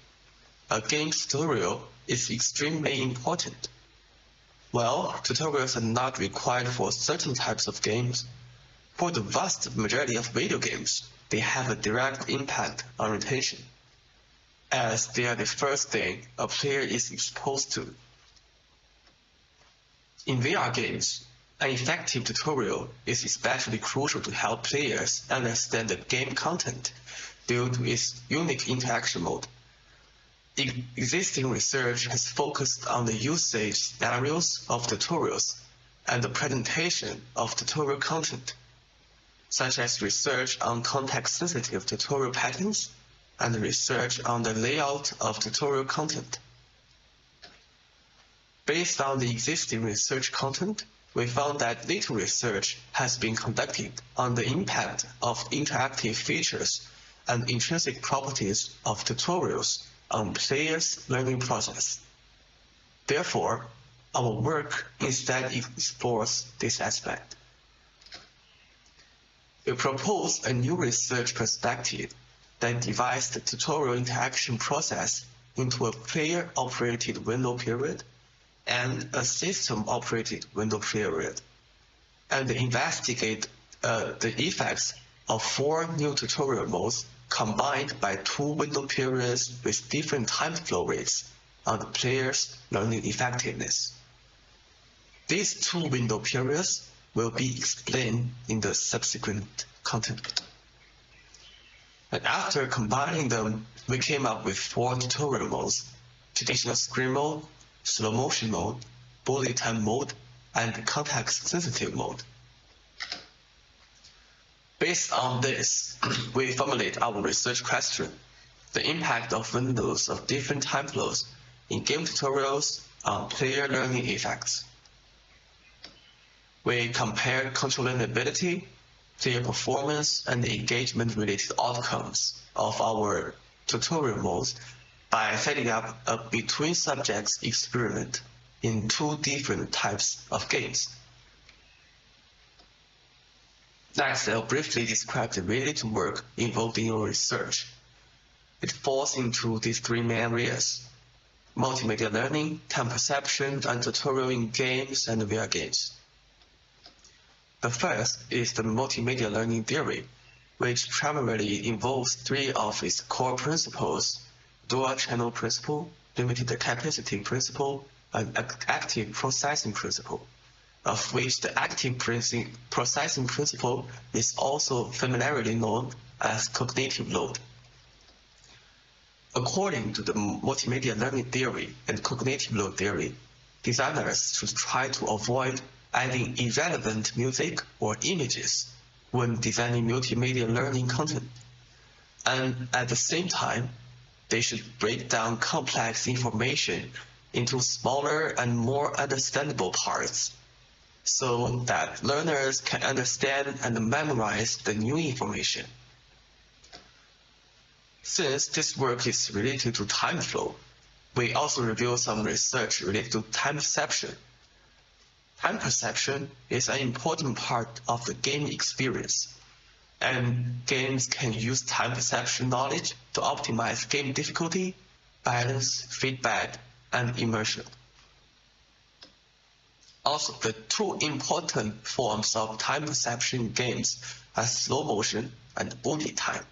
a game's tutorial is extremely important. Well, tutorials are not required for certain types of games. For the vast majority of video games, they have a direct impact on retention, as they are the first thing a player is exposed to. In VR games, an effective tutorial is especially crucial to help players understand the game content due to its unique interaction mode. Existing research has focused on the usage scenarios of tutorials and the presentation of tutorial content, such as research on context-sensitive tutorial patterns and research on the layout of tutorial content. Based on the existing research content, we found that little research has been conducted on the impact of interactive features and intrinsic properties of tutorials on players' learning process. Therefore, our work instead explores this aspect. We propose a new research perspective that divides the tutorial interaction process into a player-operated window period and a system-operated window period, and investigate the effects of 4 new tutorial modes combined by 2 window periods with different time flow rates on the player's learning effectiveness. These 2 window periods will be explained in the subsequent content. And after combining them, we came up with 4 tutorial modes traditional screen mode, slow motion mode, bullet time mode, and context-sensitive mode. Based on this, we formulate our research question: the impact of windows of different time flows in game tutorials on player learning effects. We compare control ability, player performance, and engagement-related outcomes of our tutorial modes by setting up a between subjects experiment in 2 different types of games. Next, I'll briefly describe the related work involved in your research. It falls into these 3 main areas: multimedia learning, time perception, and tutorial in games and VR games. The first is the multimedia learning theory, which primarily involves 3 of its core principles: dual channel principle, limited capacity principle, and active processing principle, of which the active processing principle is also familiarly known as cognitive load. According to the multimedia learning theory and cognitive load theory, designers should try to avoid adding irrelevant music or images when designing multimedia learning content. And at the same time, they should break down complex information into smaller and more understandable parts so that learners can understand and memorize the new information. Since this work is related to time flow, we also review some research related to time perception. Time perception is an important part of the game experience, and games can use time perception knowledge to optimize game difficulty, balance, feedback, and immersion. Also, the 2 important forms of time perception in games are slow motion and bullet time.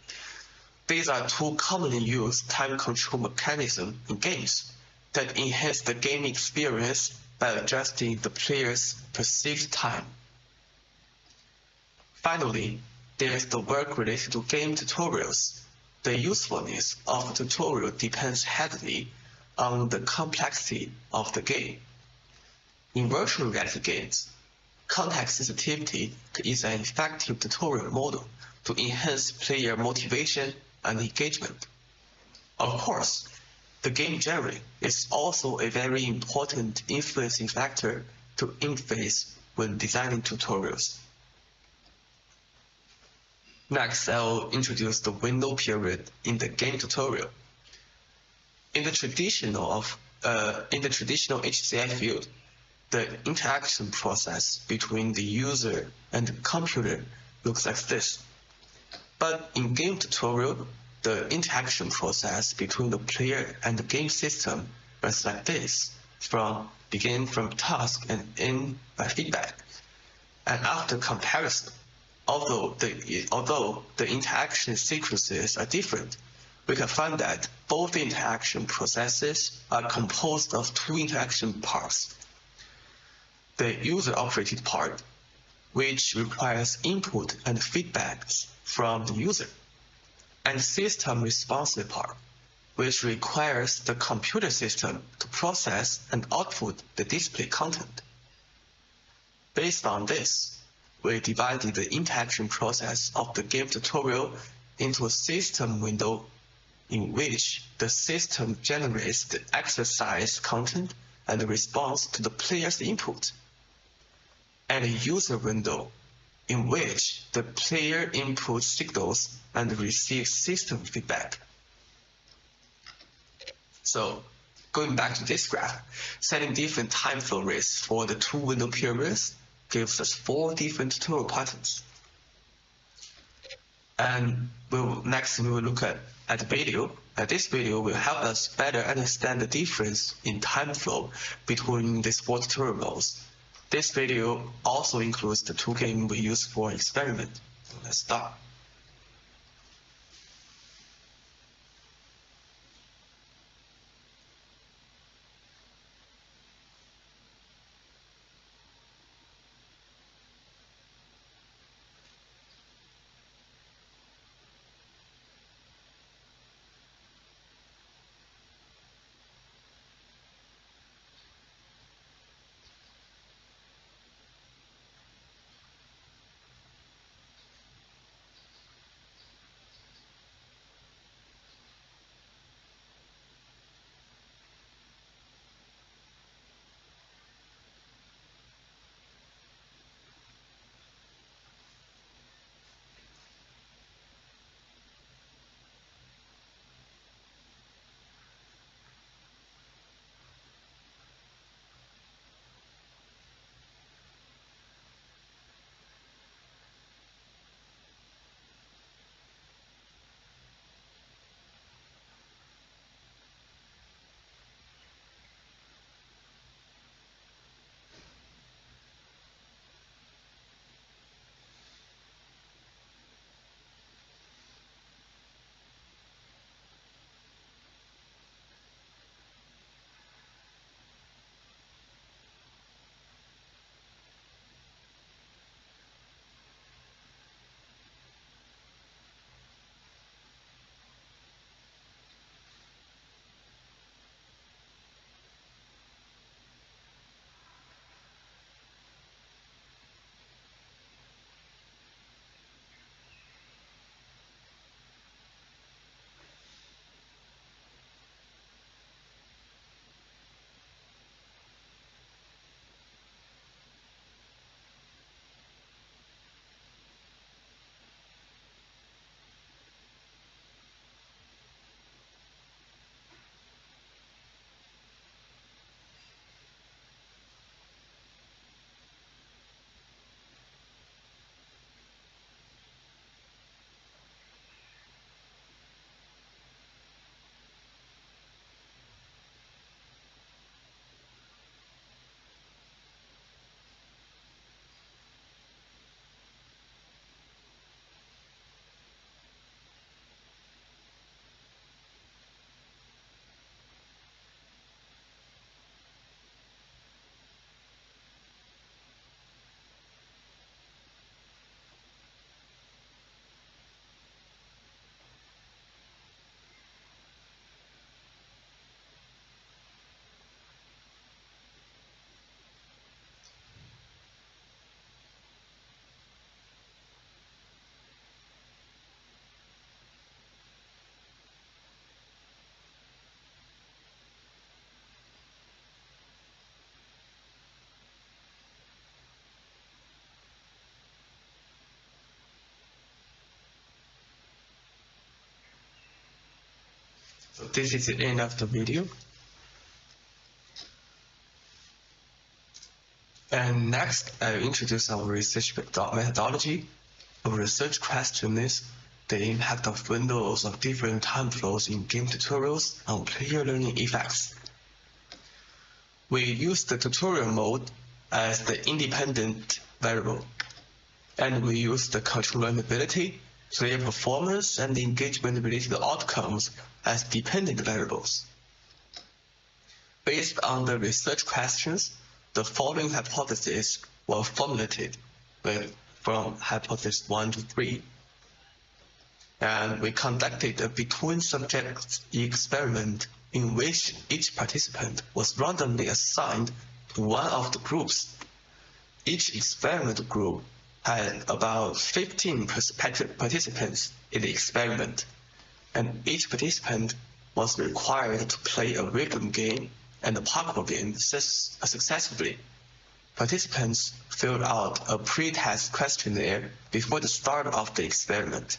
These are 2 commonly used time control mechanisms in games that enhance the game experience by adjusting the player's perceived time. Finally, there is the work related to game tutorials. The usefulness of a tutorial depends heavily on the complexity of the game. In virtual reality games, context sensitivity is an effective tutorial model to enhance player motivation and engagement. Of course, the game genre is also a very important influencing factor to interface when designing tutorials. Next, I'll introduce the window period in the game tutorial. In the traditional HCI field, the interaction process between the user and the computer looks like this. But in game tutorial, the interaction process between the player and the game system runs like this, begin from task and end by feedback. And after comparison, although the interaction sequences are different, we can find that both interaction processes are composed of 2 interaction parts. The user-operated part, which requires input and feedbacks from the user, and system-responsive part, which requires the computer system to process and output the display content. Based on this, we divided the interaction process of the game tutorial into a system window in which the system generates the exercise content and responds to the player's input, and a user window in which the player inputs signals and receives system feedback. So, going back to this graph, setting different time flow rates for the 2 window periods gives us 4 different tutorial patterns. And next we will look at the video. This video will help us better understand the difference in time flow between these 4 tutorial modes. This video also includes the 2 games we use for experiment. So let's start. this is the end of the video. And next, I'll introduce our research methodology. Our research question is the impact of windows of different time flows in game tutorials on player learning effects. We use the tutorial mode as the independent variable, and we use the control learnability, player performance, and engagement-related outcomes as dependent variables. Based on the research questions, the following hypotheses were formulated from hypothesis 1 to 3. And we conducted a between subjects experiment in which each participant was randomly assigned to one of the groups. Each experiment group had about 15 participants in the experiment, and each participant was required to play a rhythm game and a parkour game successfully. Participants filled out a pre-test questionnaire before the start of the experiment,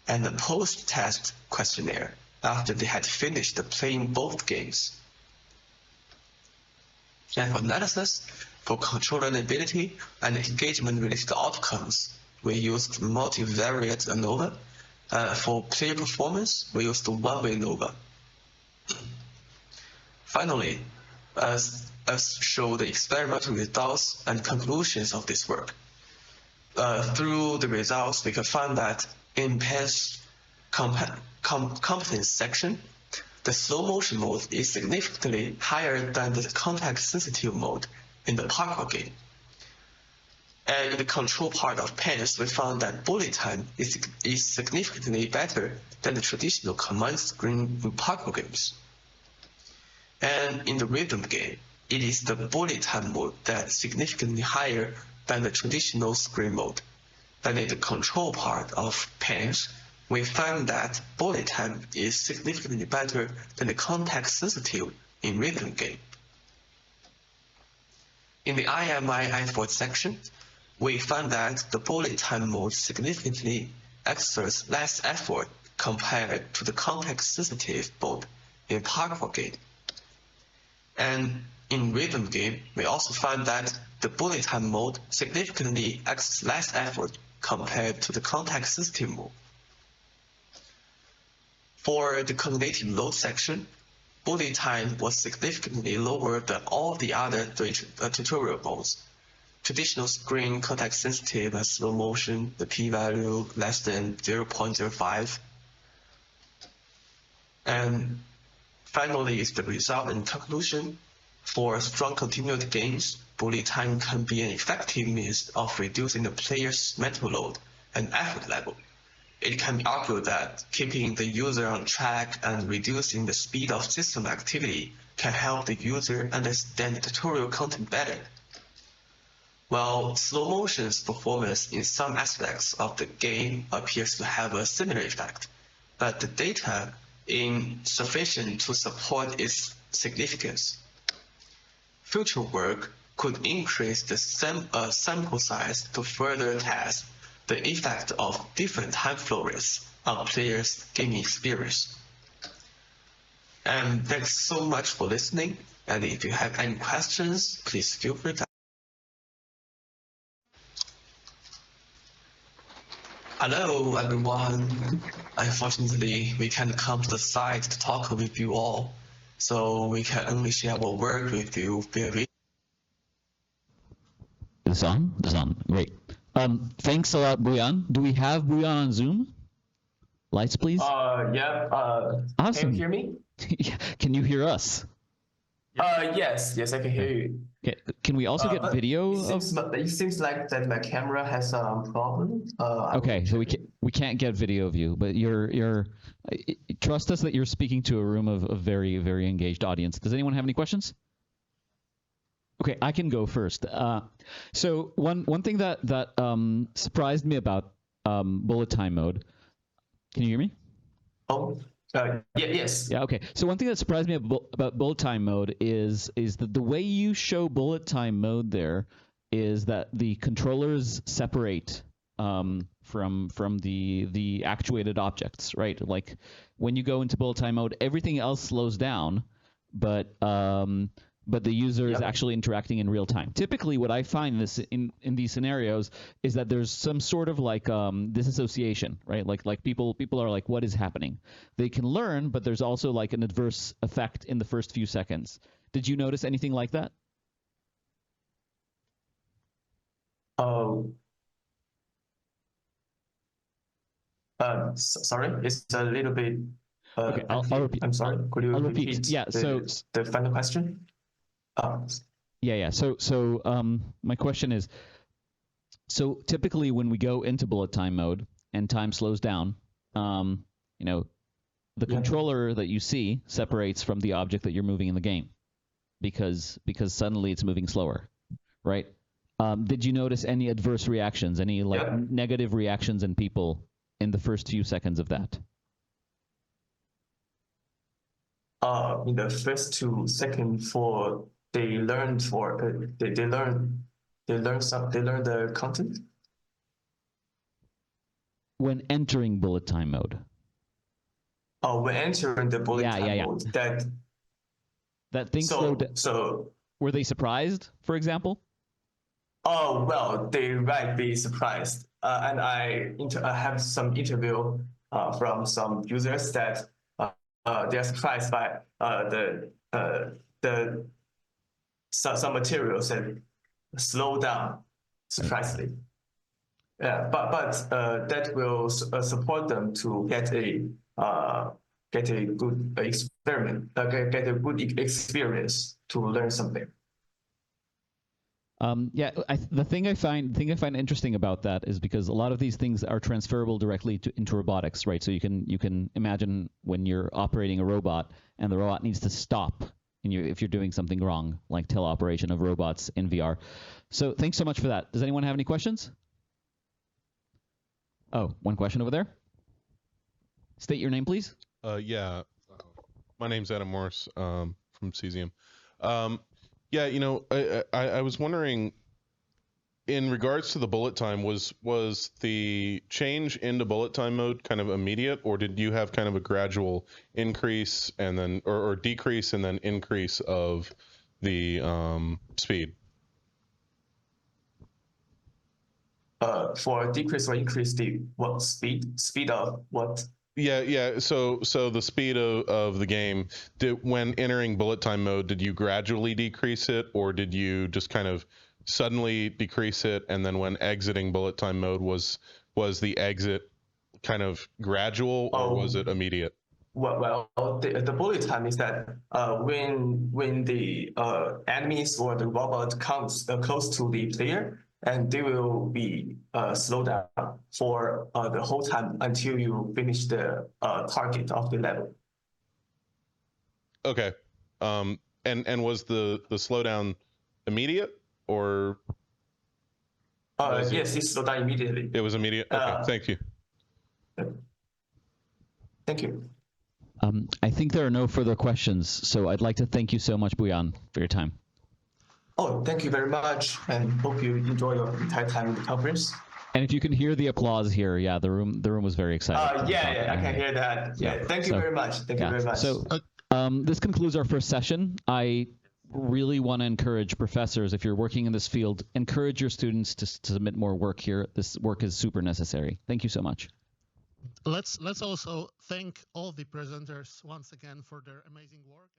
and a post-test questionnaire after they had finished playing both games. And for analysis, for control learnability and engagement-related outcomes, we used multivariate ANOVA. For player performance, we used one-way ANOVA. Finally, as show the experimental results and conclusions of this work. Through the results, we can find that in Penn's competence section, the slow motion mode is significantly higher than the context-sensitive mode in the parkour game. And in the control part of Penn's, we found that bullet time is significantly better than the traditional command screen in parkour games. And in the rhythm game, it is the bullet time mode that's significantly higher than the traditional screen mode. And in the control part of Penn's, we found that bullet time is significantly better than the context-sensitive in rhythm game. In the IMI effort section, we found that the bullet time mode significantly exerts less effort compared to the context-sensitive mode in parkour game. And in rhythm game, we also found that the bullet time mode significantly exerts less effort compared to the context-sensitive mode. For the cognitive load section, bullet time was significantly lower than all the other three tutorial modes. Traditional screen, context-sensitive, and slow motion, the p-value less than 0.05. And finally is the result and conclusion. For strong continued games, bullet time can be an effective means of reducing the player's mental load and effort level. It can be argued that keeping the user on track and reducing the speed of system activity can help the user understand the tutorial content better. While slow motion's performance in some aspects of the game appears to have a similar effect, but the data is sufficient to support its significance. Future work could increase the sample size to further test the effect of different time flow rates on players' gaming experience. And thanks so much for listening. And if you have any questions, please feel free to. Hello, everyone. Unfortunately, we can't come to the site to talk with you all, so we can only share our work with you via video. Is this on? This is on. Great. Thanks a lot, Buyan. Do we have Buyan on Zoom? Lights, please. Yeah. Awesome. Can you hear me? Can you hear us? Yes, I can hear you. Okay. Can we also get video? It seems like that my camera has a problem. Okay, so we can't get video of you, but you're trust us that you're speaking to a room of very, very engaged audience. Does anyone have any questions? Okay, I can go first. So one thing that surprised me about bullet time mode. Can you hear me? Oh, yes. Yeah. Okay. So one thing that surprised me about bullet time mode is that the way you show bullet time mode there is that the controllers separate from the actuated objects, right? Like when you go into bullet time mode, everything else slows down, but the user is actually interacting in real time. Typically, what I find in these scenarios is that there's some sort of like disassociation, right? Like people are like, what is happening? They can learn, but there's also like an adverse effect in the first few seconds. Did you notice anything like that? Sorry, it's a little bit. Okay, I'll repeat. I'm sorry. Could you I'll repeat? Yeah. The final question. Yeah. So my question is, so typically when we go into bullet time mode and time slows down, the controller that you see separates from the object that you're moving in the game, because suddenly it's moving slower, right? Did you notice any adverse reactions, any negative reactions in people in the first few seconds of that? In the first 2 seconds, they learn the content. When entering bullet time mode. When entering the bullet time mode, that thing slowed down. So were they surprised, for example? Oh well, they might be surprised. And I have some interview from some users that they are surprised by some materials and slow down surprisingly. Yeah, but that will support them to get a good experiment, get a good experience to learn something. The thing I find interesting about that is because a lot of these things are transferable directly into robotics, right? So you can imagine when you're operating a robot and the robot needs to stop, and if you're doing something wrong, like teleoperation of robots in VR. So thanks so much for that. Does anyone have any questions? Oh, one question over there. State your name, please. My name's Adam Morris from Cesium. I was wondering, in regards to the bullet time, was the change into bullet time mode kind of immediate, or did you have kind of a gradual increase and then or decrease and then increase of the speed? For decrease or increase the what speed? Speed of what? Yeah. So the speed of the game, when entering bullet time mode, did you gradually decrease it, or did you just kind of suddenly decrease it, and then when exiting bullet time mode, was the exit kind of gradual, or was it immediate? Well, the bullet time is that when the enemies or the robot comes close to the player, and they will be slowed down for the whole time until you finish the target of the level. Okay. And was the slowdown immediate, or? Yes, it slowed down immediately. It was immediate? Okay, thank you. Thank you. I think there are no further questions, so I'd like to thank you so much, Buyan, for your time. Oh, thank you very much, and hope you enjoy your entire time in the conference. And if you can hear the applause here, the room was very excited. I can hear that. Yeah, thank you very much. Thank you very much. So this concludes our first session. I really want to encourage professors, if you're working in this field, encourage your students to submit more work here. This work is super necessary. Thank you so much. Let's also thank all the presenters once again for their amazing work.